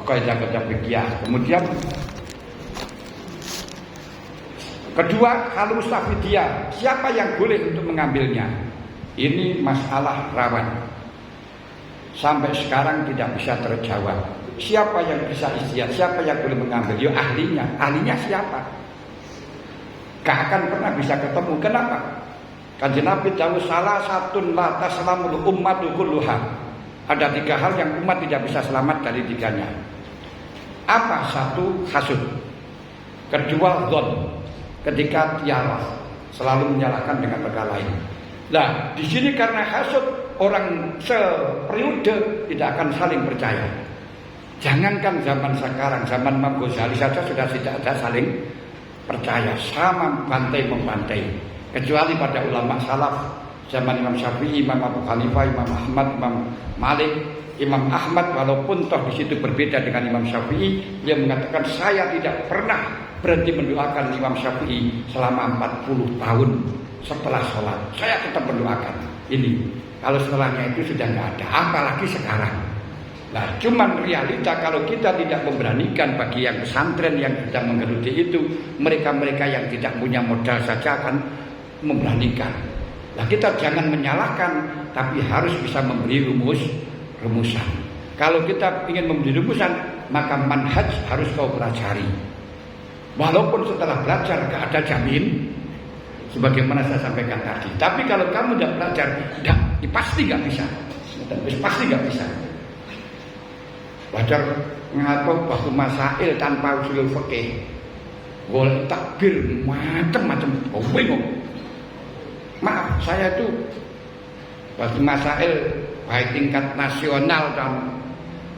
kaidah-kaidah fikih. Kemudian kedua, halus tafidiyah. Siapa yang boleh untuk mengambilnya? Ini masalah rawan. Sampai sekarang tidak bisa terjawab. Siapa yang bisa istihad? Siapa yang boleh mengambil? Ya ahlinya. Ahlinya siapa? Gak akan pernah bisa ketemu. Kenapa? Kanjeng Nabi jauh salah satu la taslamul ummatu kulluha. Ada 3 hal yang umat tidak bisa selamat dari 3-nya. Apa? Satu, hasud. Kedua, dzon. Ketika tiarah selalu menyalahkan dengan perkara lain. Nah, di sini karena hasud orang seperiode tidak akan saling percaya. Jangankan zaman sekarang, zaman Imam Ghazali saja sudah tidak ada saling percaya, sama bantai membantai. Kecuali pada ulama salaf zaman Imam Syafi'i, Imam Abu Hanifah, Imam Ahmad, Imam Malik, Imam Ahmad walaupun toh di situ berbeda dengan Imam Syafi'i, dia mengatakan saya tidak pernah berhenti mendoakan Imam Syafi'i selama 40 tahun setelah sholat. Saya tetap mendoakan. Ini kalau setelahnya itu sudah nggak ada, apalagi sekarang. Nah, cuman realita kalau kita tidak memberanikan bagi yang pesantren yang kita menggeruti itu, mereka-mereka yang tidak punya modal saja akan memberanikan. Nah, kita jangan menyalahkan, tapi harus bisa memberi rumusan. Kalau kita ingin memberi rumusan, maka manhaj harus kau pelajari. Walaupun setelah belajar gak ada jamin, sebagaimana saya sampaikan tadi. Tapi kalau kamu tidak belajar, pasti gak bisa. Pasti gak bisa. Belajar ngatur bahasa masail tanpa usul fikih. Gol takbir macam-macam. Oh, bingung. Maaf, saya itu bagi masail baik tingkat nasional dan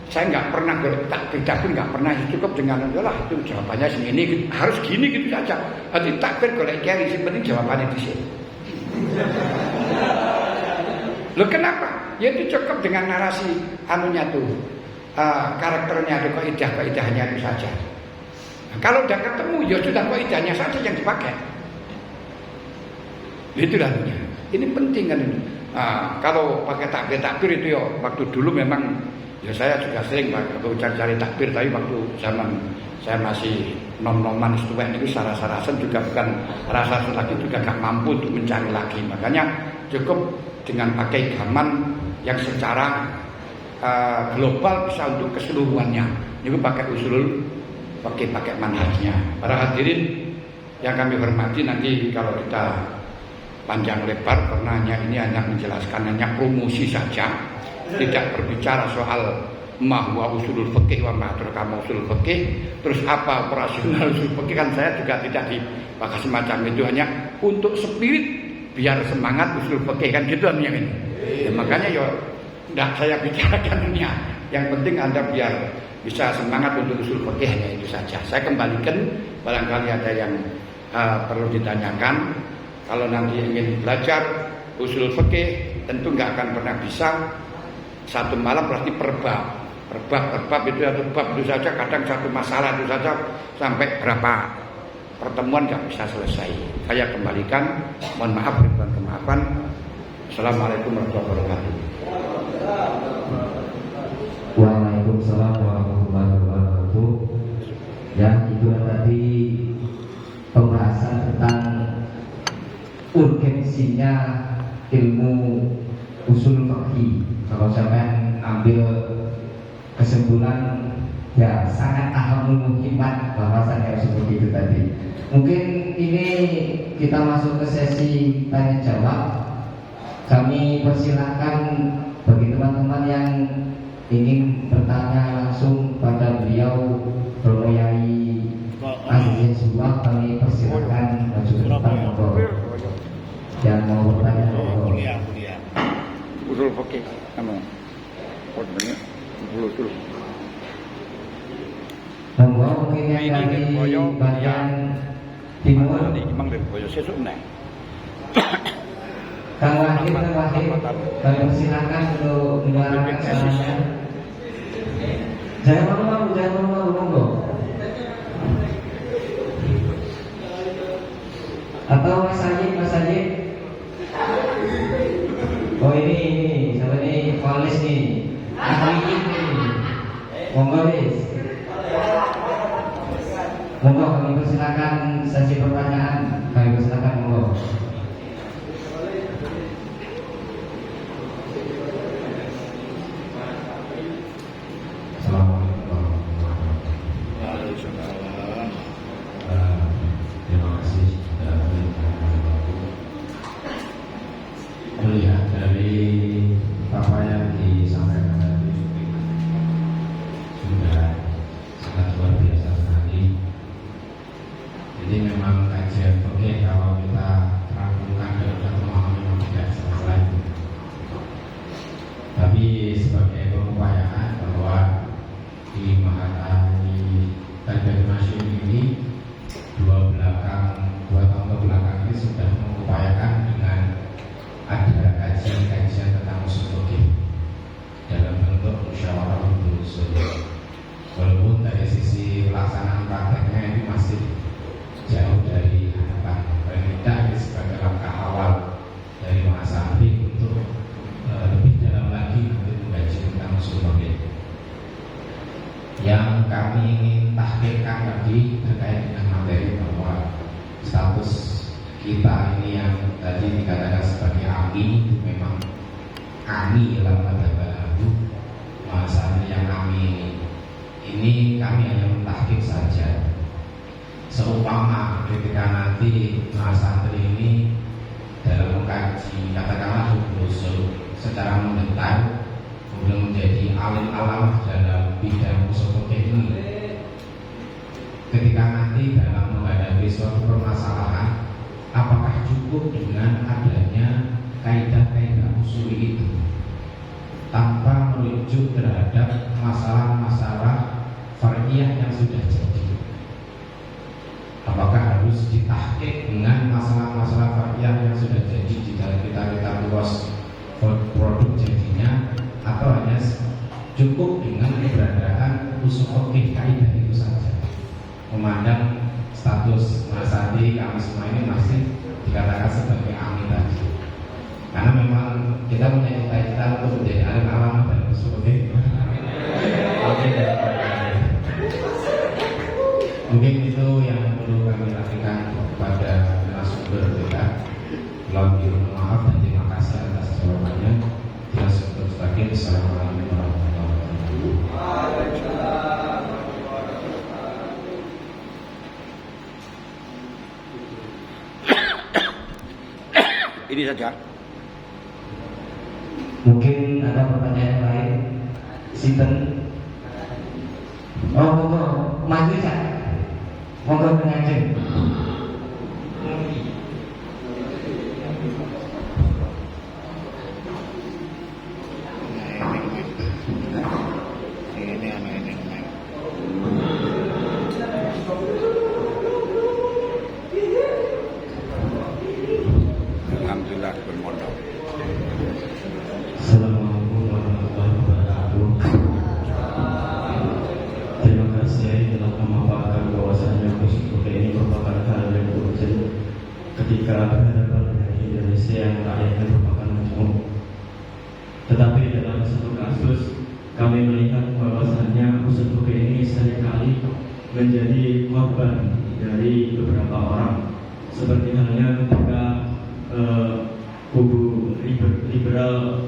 saya nggak pernah takbir nggak pernah, cukup dengan adalah itu jawabannya segini, harus gini gitu saja. Hati takbir golek kiai, yang penting jawabannya di sini. Loh kenapa? Ya itu cukup dengan narasi anunya tuh, karakternya itu kaidahnya itu saja. Nah, kalau udah ketemu ya sudah kaidahnya saja yang dipakai. Itulah anunya. Ini penting kan ini. Kalau pakai takbir itu ya waktu dulu memang ya saya juga sering waktu cari takbir, tapi waktu zaman saya masih nom-noman istuwek itu sarah-sarasen juga bukan rasa lagi juga gak mampu untuk mencari lagi. Makanya cukup dengan pakai gaman yang secara global bisa untuk keseluruhannya. Itu pakai usul, pakai manhajnya. Para hadirin yang kami hormati, nanti kalau kita panjang lebar karena ini hanya menjelaskan, hanya promosi saja, tidak berbicara soal mahwa usulul fikih wa ma'adraka usulul fikih, terus apa operasional usul fikih, kan saya juga tidak dibahas semacam itu, hanya untuk spirit biar semangat usul fikih kan gitu hanya ini. Ya, makanya ya tidak saya bicarakan ini, yang penting Anda biar bisa semangat untuk usul fikih, hanya itu saja. Saya kembalikan, barangkali ada yang perlu ditanyakan. Kalau nanti ingin belajar usul fikih tentu nggak akan pernah bisa satu malam, berarti per bab itu satu bab itu saja, kadang satu masalah itu saja sampai berapa pertemuan nggak bisa selesai. Saya kembalikan, mohon maaf dan kemaafan. Assalamualaikum warahmatullahi wabarakatuh. Waalaikumsalam warahmatullahi wabarakatuh. Ya, itu tadi pembahasan tentang urgensinya ilmu usul fikih. Kalau sampai ambil kesimpulan ya sangat ahamul muhimat bahwasannya seperti itu tadi. Mungkin ini kita masuk ke sesi tanya jawab. Kami persilahkan bagi teman-teman yang ingin bertanya langsung pada beliau Romo Yai Aziz Subah, kami persilahkan maju ke depan. Yang mau bertanya kuliah usul fikih nama usul monggo mungkin yang dari bagian timur Imam dari Boyo sesuk nek Kang Wahid kami persilahkan untuk menyuarakan suaranya. Jangan malu monggo. Atau Mas Sajid. Oh ini siapa nih? Falis nih. Ahli ini. Monggo Lis. Monggo kami persilakan sesi pertanyaan. Kami persilakan monggo. Terima kasih. Melihat dari apa yang disampaikan tadi sudah sangat luar biasa sekali. Jadi memang kajian fikih kalau kita rangkumkan dalam satu malam memang tidak selesai. Tapi sebagai pengupayaan bahwa di Mahatani Tajam Masyid ini dua tahun kebelakang ini sudah mengupayakan dengan ada kajian-kajian tentang usul fikih dalam bentuk musyawarah usul. Walaupun dari sisi pelaksanaan prakteknya ini masih jauh dari harapan, paling tidak ini sebagai langkah awal dari Mas Ahli untuk lebih dalam lagi untuk mengkaji tentang usul fikih. Yang kami ingin tahkirkan tadi terkait dengan materi bahwa status kita ini yang tadi dikatakan sebagai ami itu memang ami dalam madzhab Abu. Masalah yang ami ini kami hanya mentahkik saja. Seumpama ketika nanti santri ini dalam mengkaji katakanlah hukum usul secara mendetal, kemudian menjadi alim alam dalam bidang usul fikih ini, ketika nanti dalam menghadapi suatu permasalahan apakah cukup dengan adanya kaidah-kaidah usul itu tanpa merujuk terhadap masalah-masalah far'iyah yang sudah jadi? Apakah harus ditahqiq dengan masalah-masalah far'iyah yang sudah jadi di dalam kita luas produk jadinya, atau hanya cukup dengan keberadaan usul fikih kaidah itu saja? Memandang status Mas Adi, kami semua ini masih dikatakan sebagai amin tadi, karena memang kita punya cita-cita untuk menjadi alim alam dan usul fikih. Oke, mungkin itu yang perlu kami lakukan kepada narasumber kita. Lebih maaf dan terima kasih atas jawabannya. Tidak untuk sebagian. Assalamualaikum warahmatullahi wabarakatuh. Ini saja. Mungkin ada pertanyaan lain. Sinten? Oh, monggo maju Cak. Monggo pengajian. Alhamdulillah bermodal. Assalamualaikum warahmatullahi wabarakatuh. Terima kasih telah memaparkan bahwasanya musik ini merupakan hal yang urgent ketika berhadapan dengan Indonesia yang rakyatnya merupakan umum. Tetapi dalam satu kasus kami melihat bahwasanya musik ini seringkali menjadi korban dari beberapa orang, seperti halnya ketika kubu liberal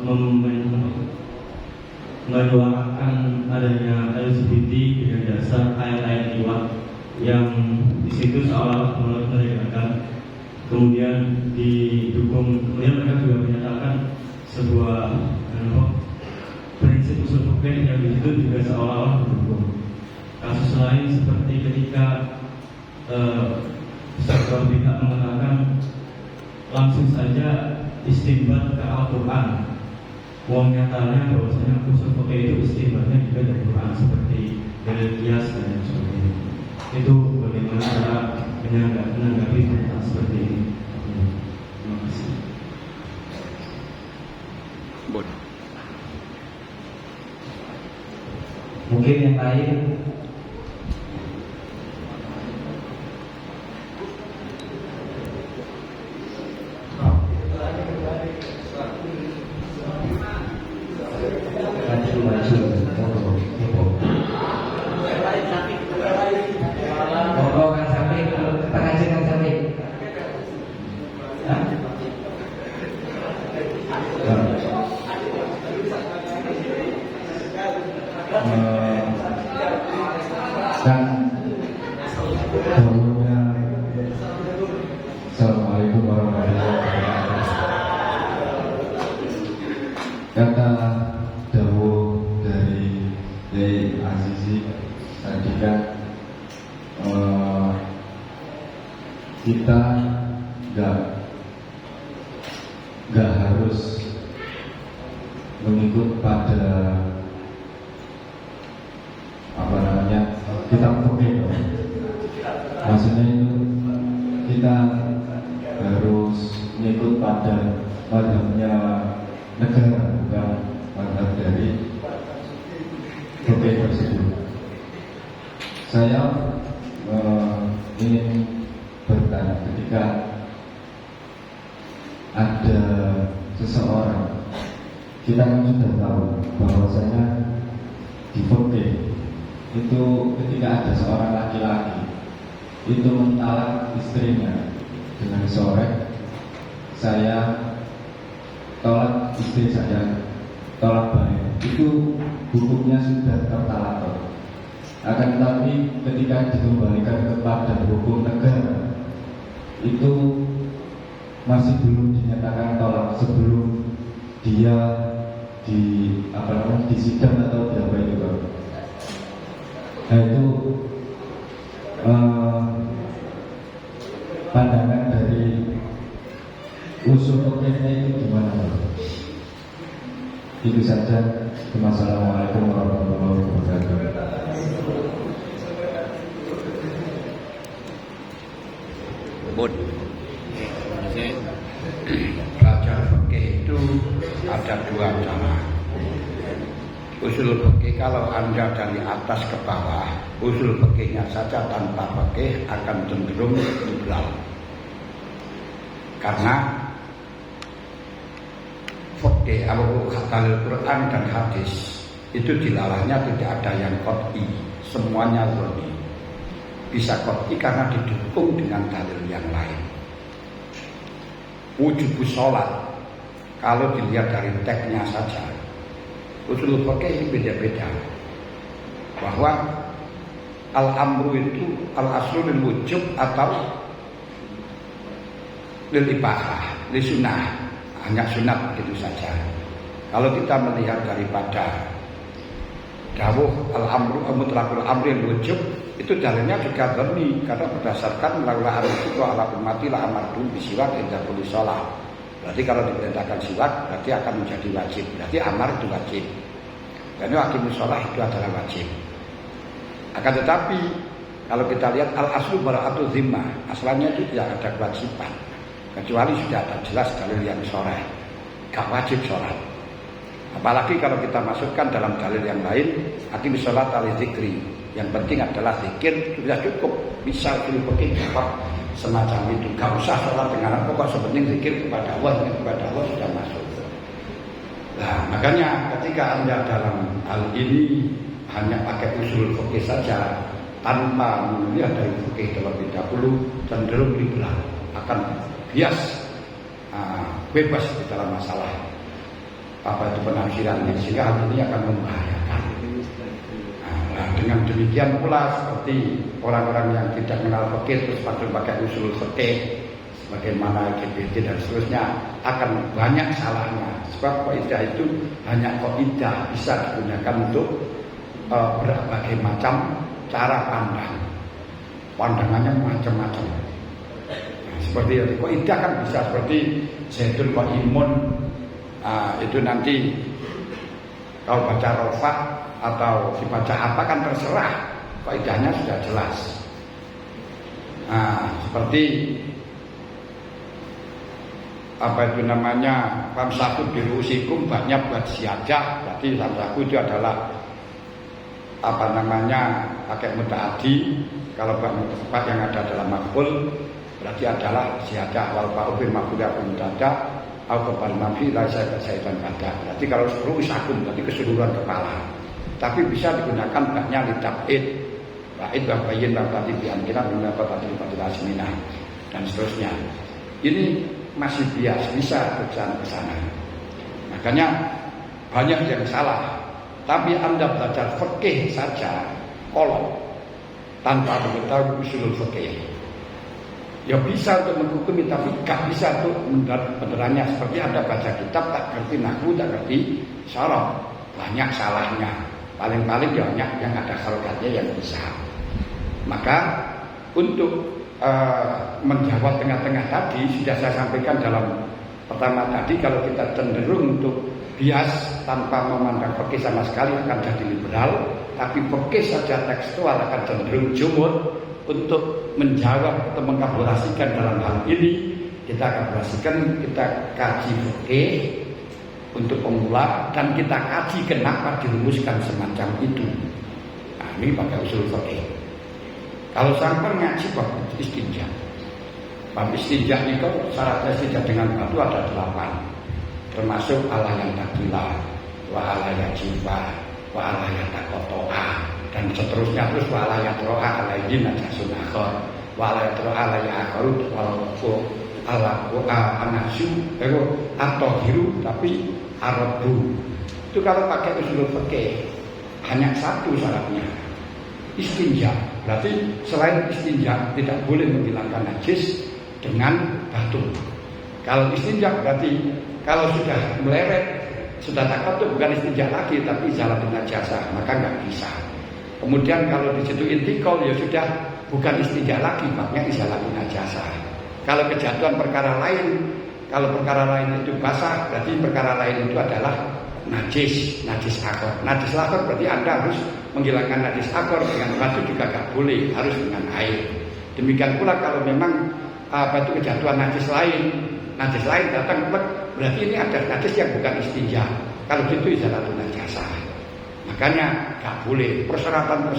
menyuarakan adanya LGBT dengan dasar ayat-ayat liwat yang di situ seolah melegakan, kemudian didukung, kemudian mereka juga menyatakan sebuah prinsip usul fikih yang di situ juga seolah-olah mendukung. Kasus lain seperti ketika sebuah pihak mengatakan langsung saja istinbat ke Al-Quran. Uang nyatanya bahwasanya usul fikih itu istinbatnya juga dari Quran seperti dalil qiyas dan sebagainya. Itu bagaimana cara menanggapi pernyataan seperti ini? Terima kasih. Mungkin yang lain. Assalamualaikum warahmatullahi wabarakatuh. Kata dawuh dari Yai Azizi tadi kan, kita nggak harus mengikut pada kitab fikih. Maksudnya itu kita harus mengikut pada mazhabnya negara, bukan mazhab dari fikih tersebut. Saya ingin bertanya, ketika ada seseorang, kita kan sudah tahu bahwasanya di fikih itu ketika ada seorang laki-laki itu mentalak istrinya dengan sore, saya tolak istri saya, tolak balik, itu hukumnya sudah tertalak. Akan tetapi ketika dikembalikan kepada hukum negara, itu masih belum dinyatakan tolak sebelum dia disidang atau apa itu, Pak. Nah itu pandangan dari usul fikihnya itu gimana? Itu saja. Wassalamualaikum warahmatullahi wabarakatuh. Bud. Belajar fikih itu ada dua cara. Usul fikih kalau Anda dari atas ke bawah, usul fikihnya saja tanpa fikih akan cenderung liberal. Karena fikih al Quran dan hadis itu dilarangnya tidak ada yang qat'i, semuanya zonni. Bisa qat'i karena didukung dengan dalil yang lain. Wujub sholat kalau dilihat dari teksnya saja, usul fikih beda-beda. Bahwa al-amru itu al-aslu lil wujub atau lil ibahah, lil sunnah, hanya sunat begitu saja. Kalau kita melihat daripada dawuh al-amru mutlaqul amri lil wujub, itu dalilnya juga dhanni karena berdasarkan laula arju ala ummati la amartu bisiwak inda kulli shalah. Berarti kalau diperintahkan siwak berarti akan menjadi wajib. Berarti amar itu wajib. Dan aqimus shalah itu adalah wajib. Akan tetapi kalau kita lihat al-aslu bara'atu zimmah, asalnya itu tidak ada kewajiban. Kecuali sudah ada jelas dalil yang sharih, gak wajib sholat. Apalagi kalau kita masukkan dalam dalil yang lain, aqimus sholat ali zikri. Yang penting adalah zikir, sudah cukup. Bisa usul fikih semacam itu. Gak usah sholat dengan apa, pokok sepenting zikir kepada Allah, sudah masuk. Nah, makanya ketika Anda dalam hal ini hanya pakai usul fikih saja tanpa melihat dari fikih terlebih dahulu, cenderung liberal, akan bias, bebas di dalam masalah apa itu penafsirannya, sehingga hal ini akan membahayakan. Nah, dengan demikian pula seperti orang-orang yang tidak mengenal fikih terus pakai usul fikih sebagaimana LGBT dan seterusnya akan banyak salahnya. Sebab kaidah itu hanya kaidah, bisa digunakan untuk berbagai macam cara pandang. Pandangannya macam-macam. Nah, seperti itu. Kaidah kan bisa seperti Zaidul Qaimun, itu nanti kalau baca rofa atau dibaca apa kan terserah, kaidahnya sudah jelas. Nah, seperti apa itu namanya famsahu birusikum, banyak buat siajah. Berarti famsahu itu adalah apa namanya pakai mutaaddi. Kalau tempat yang ada dalam maf'ul berarti adalah siajah wal fa'u bil maf'ul mutada atau kepala mafi la syaitan kada. Berarti kalau rusakum berarti keseluruhan kepala. Tapi bisa digunakan baknya litabid. Ba'id wa bayyin wa tadi bi amkina bima tadi asmina dan seterusnya. Ini masih bias, bisa berjalan ke sana. Makanya banyak yang salah. Tapi Anda belajar fikih saja kolot tanpa mengetahui usul fikih. Ya bisa untuk menghukumi, tapi gak bisa untuk benerannya. Seperti Anda baca kitab tak ngerti nahwu, tak ngerti syarah, banyak salahnya. Paling-paling banyak yang ada harokatnya yang bisa. Maka untuk menjawab tengah-tengah tadi sudah saya sampaikan dalam pertama tadi, kalau kita cenderung untuk bias tanpa memandang fikih sama sekali akan jadi liberal, tapi fikih saja tekstual akan cenderung jumhur. Untuk menjawab atau mengkaburasikan dalam hal ini, kita kaburasikan, kita kaji fikih untuk pemula dan kita kaji kenapa dirumuskan semacam itu. Nah, ini pakai usul fikih. Kalau sampai ngaji bab istinja, bab istinja itu syarat istinja dengan batu ada 8, termasuk Allah yang takila, wa Allah yang jiwa, wa Allah yang takotoa, dan seterusnya terus wa Allah yang teroha alaihi najasun akhor, wa Allah yang teroha alaihi akharut, walaupun Allah anasu, atau hiru tapi arabu. Itu kalau pakai usul fikih hanya satu syaratnya, istinja. Berarti selain istinja tidak boleh menghilangkan najis dengan batu. Kalau istinja berarti kalau sudah meleret, sudah takut itu bukan istinja lagi tapi izalatul najasah, maka nggak bisa. Kemudian kalau di situ intikal ya sudah bukan istinja lagi, makanya izalatul najasah. Kalau kejatuhan perkara lain Kalau perkara lain itu basah, berarti perkara lain itu adalah najis akor. Najis akor berarti Anda harus menghilangkan najis akor dengan batu juga gak boleh, harus dengan air. Demikian pula kalau memang batu kejatuhan najis lain datang berarti ini ada najis yang bukan istinja. Kalau gitu izalatul najasah. Makanya gak boleh. Persyaratan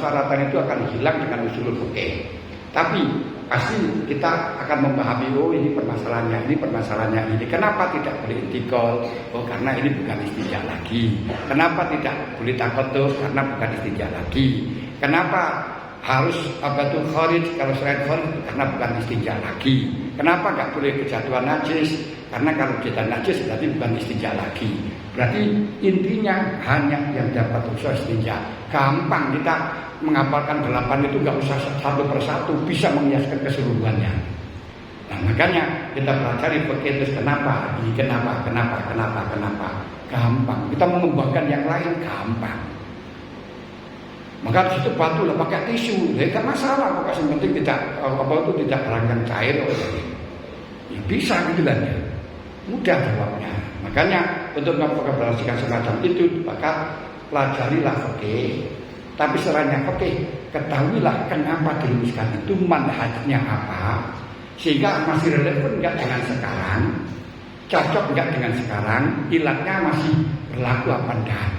itu akan hilang dengan usulul fikih. Tapi pasti kita akan memahami, oh ini permasalahannya ini. Kenapa tidak boleh intikal? Oh karena ini bukan istinja lagi. Kenapa tidak boleh takotur? Karena bukan istinja lagi. Kenapa harus batu kharij? Kalau selain kharij karena bukan istinja lagi. Kenapa nggak boleh kejatuhan najis? Karena kalau kejatuhan najis berarti bukan istinja lagi. Berarti intinya hanya yang dapat usaha istinja. Gampang kita menghafalkan 8 itu nggak usah satu persatu, bisa mengiaskan keseluruhannya. Nah makanya kita pelajari fikih itu kenapa, gampang. Kita mengembangkan yang lain gampang. Maka disitu batu lah pakai tisu, tidak masalah. Pokoknya yang penting tidak tidak barang yang cair. Ya bisa gitu kan ya. Mudah jawabnya. Makanya untuk memperkenalkan semacam itu maka pelajarilah fikih. Tapi selainnya fikih, ketahuilah kenapa dirumuskan itu, manhajnya apa, sehingga masih relevan enggak dengan sekarang, cocok enggak dengan sekarang, ilatnya masih berlaku apa enggak.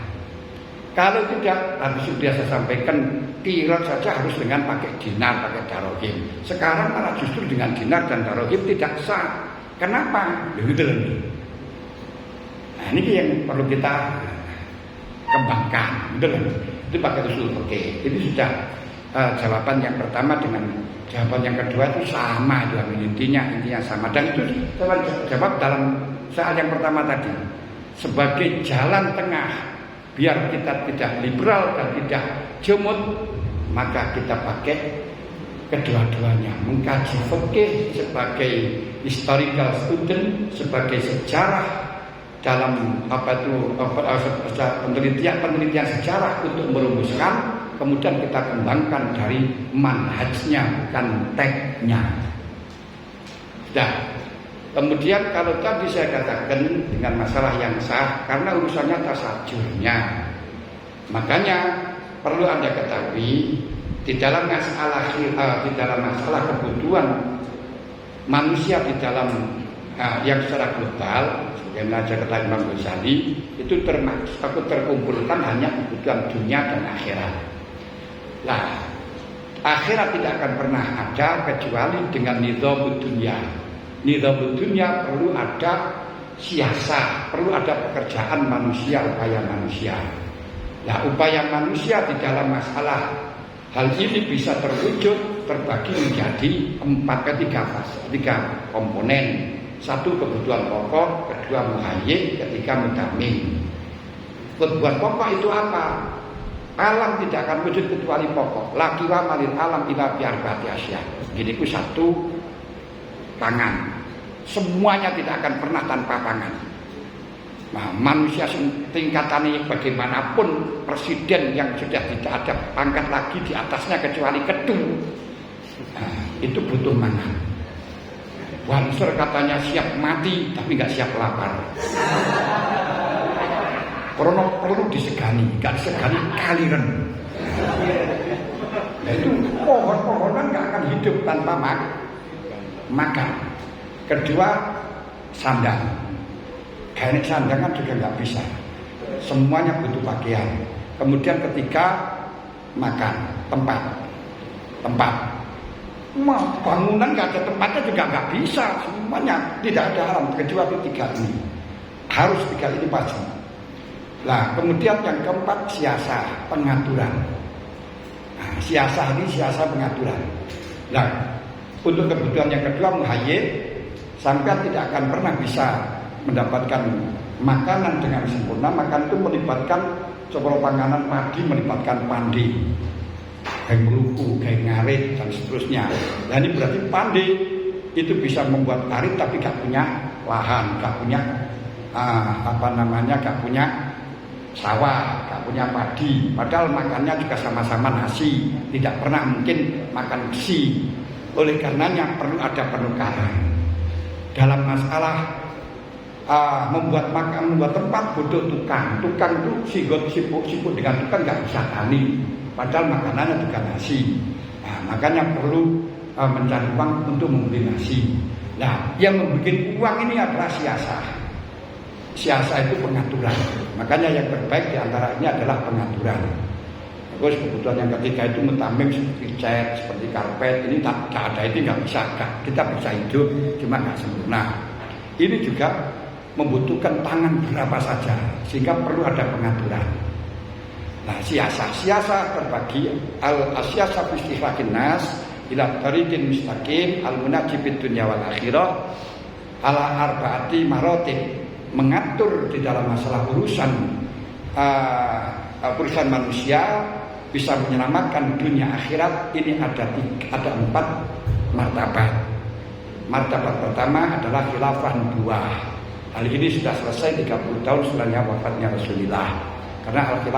Kalau tidak, tadi sudah saya sampaikan, kirot saja harus dengan pakai dinar, pakai darohim. Sekarang malah justru dengan dinar dan darohim tidak sah. Kenapa? Begitu lagi. Nah ini yang perlu kita kembangkan, betul. Itu pakai usul fikih. Itu sudah jawaban yang pertama dengan jawaban yang kedua itu sama juga intinya sama. Dan itu jawab dalam soal yang pertama tadi sebagai jalan tengah biar kita tidak liberal dan tidak jumud, maka kita pakai kedua-duanya, mengkaji fikih sebagai historical student, sebagai sejarah dalam penelitian sejarah untuk merumuskan, kemudian kita kembangkan dari manhajnya bukan teknya. Nah, kemudian kalau tadi saya katakan dengan masalah yang sah karena urusannya tasajurnya, makanya perlu Anda ketahui di dalam masalah kebutuhan manusia di dalam yang secara global, sebagaimana kata Imam Ghazali, itu terkumpulkan hanya kebutuhan dunia dan akhirat. Nah, akhirat tidak akan pernah ada kecuali dengan nizamud dunya. Nizamud dunya perlu ada siasah, perlu ada pekerjaan manusia, upaya manusia. Nah, upaya manusia di dalam masalah hal ini bisa terwujud terbagi menjadi tiga komponen. Satu kebutuhan pokok, kedua muhayyid, ketiga mutamin. Kebutuhan pokok itu apa? Alam tidak akan wujud kecuali pokok. Laki wa malil alam ila biarbati asya. Jadi itu satu pangan. Semuanya tidak akan pernah tanpa pangan. Nah, manusia tingkatannya bagaimanapun, presiden yang sudah tidak ada pangkat lagi di atasnya kecuali ketum, nah, itu butuh mangan. Wanser katanya siap mati tapi nggak siap lapar. Perlu disegani, nggak disegani kaliren. Nah, itu pohon-pohonan nggak akan hidup tanpa makan. Kedua, sandang. Kayak sandangan juga nggak bisa. Semuanya butuh pakaian. Kemudian ketiga, makan, tempat. Bangunan nggak ada tempatnya juga nggak bisa. Semuanya tidak ada alam kecuali tiga ini. Harus tiga ini pasti. Nah, kemudian yang keempat siasah, pengaturan. Nah, siasah ini siasah pengaturan. Nah, untuk kebutuhan yang kedua muhayyid, sampai tidak akan pernah bisa mendapatkan makanan dengan sempurna. Makan itu melibatkan coba panganan padi, melibatkan pandi, kayak meluku, kayak ngarit dan seterusnya. Dan ini berarti pandi itu bisa membuat arit tapi gak punya lahan, gak punya gak punya sawah, gak punya padi. Padahal makannya juga sama-sama nasi, tidak pernah mungkin makan besi. Oleh karenanya perlu ada penukaran dalam masalah membuat makan, membuat tempat butuh tukang. Tukang itu sibuk dengan tukang nggak bisa tani. Padahal makanannya juga nasi. Nah, makanya perlu mencari uang untuk membeli nasi. Nah, yang membuat uang ini adalah siasah. Siasah itu pengaturan. Makanya yang terbaik diantaranya adalah pengaturan. Terus kebutuhan yang ketiga itu mutamim seperti cat, seperti karpet. Ini tak ada, ini nggak bisa. Kita bisa hidup, cuma nggak sempurna. Ini juga membutuhkan tangan berapa saja, sehingga perlu ada pengaturan. Nah, siasah terbagi al-asyasah fi istihlakin nas ila tariqin mustaqim al-munajibid dunya wal akhirah ala arbaati maratib. Mengatur di dalam masalah urusan manusia bisa menyelamatkan dunia akhirat ini ada 4 martabat. Martabat pertama adalah khilafah nubuwah. Hal ini sudah selesai 30 tahun setelahnya wafatnya Rasulullah. Karena al-khilafah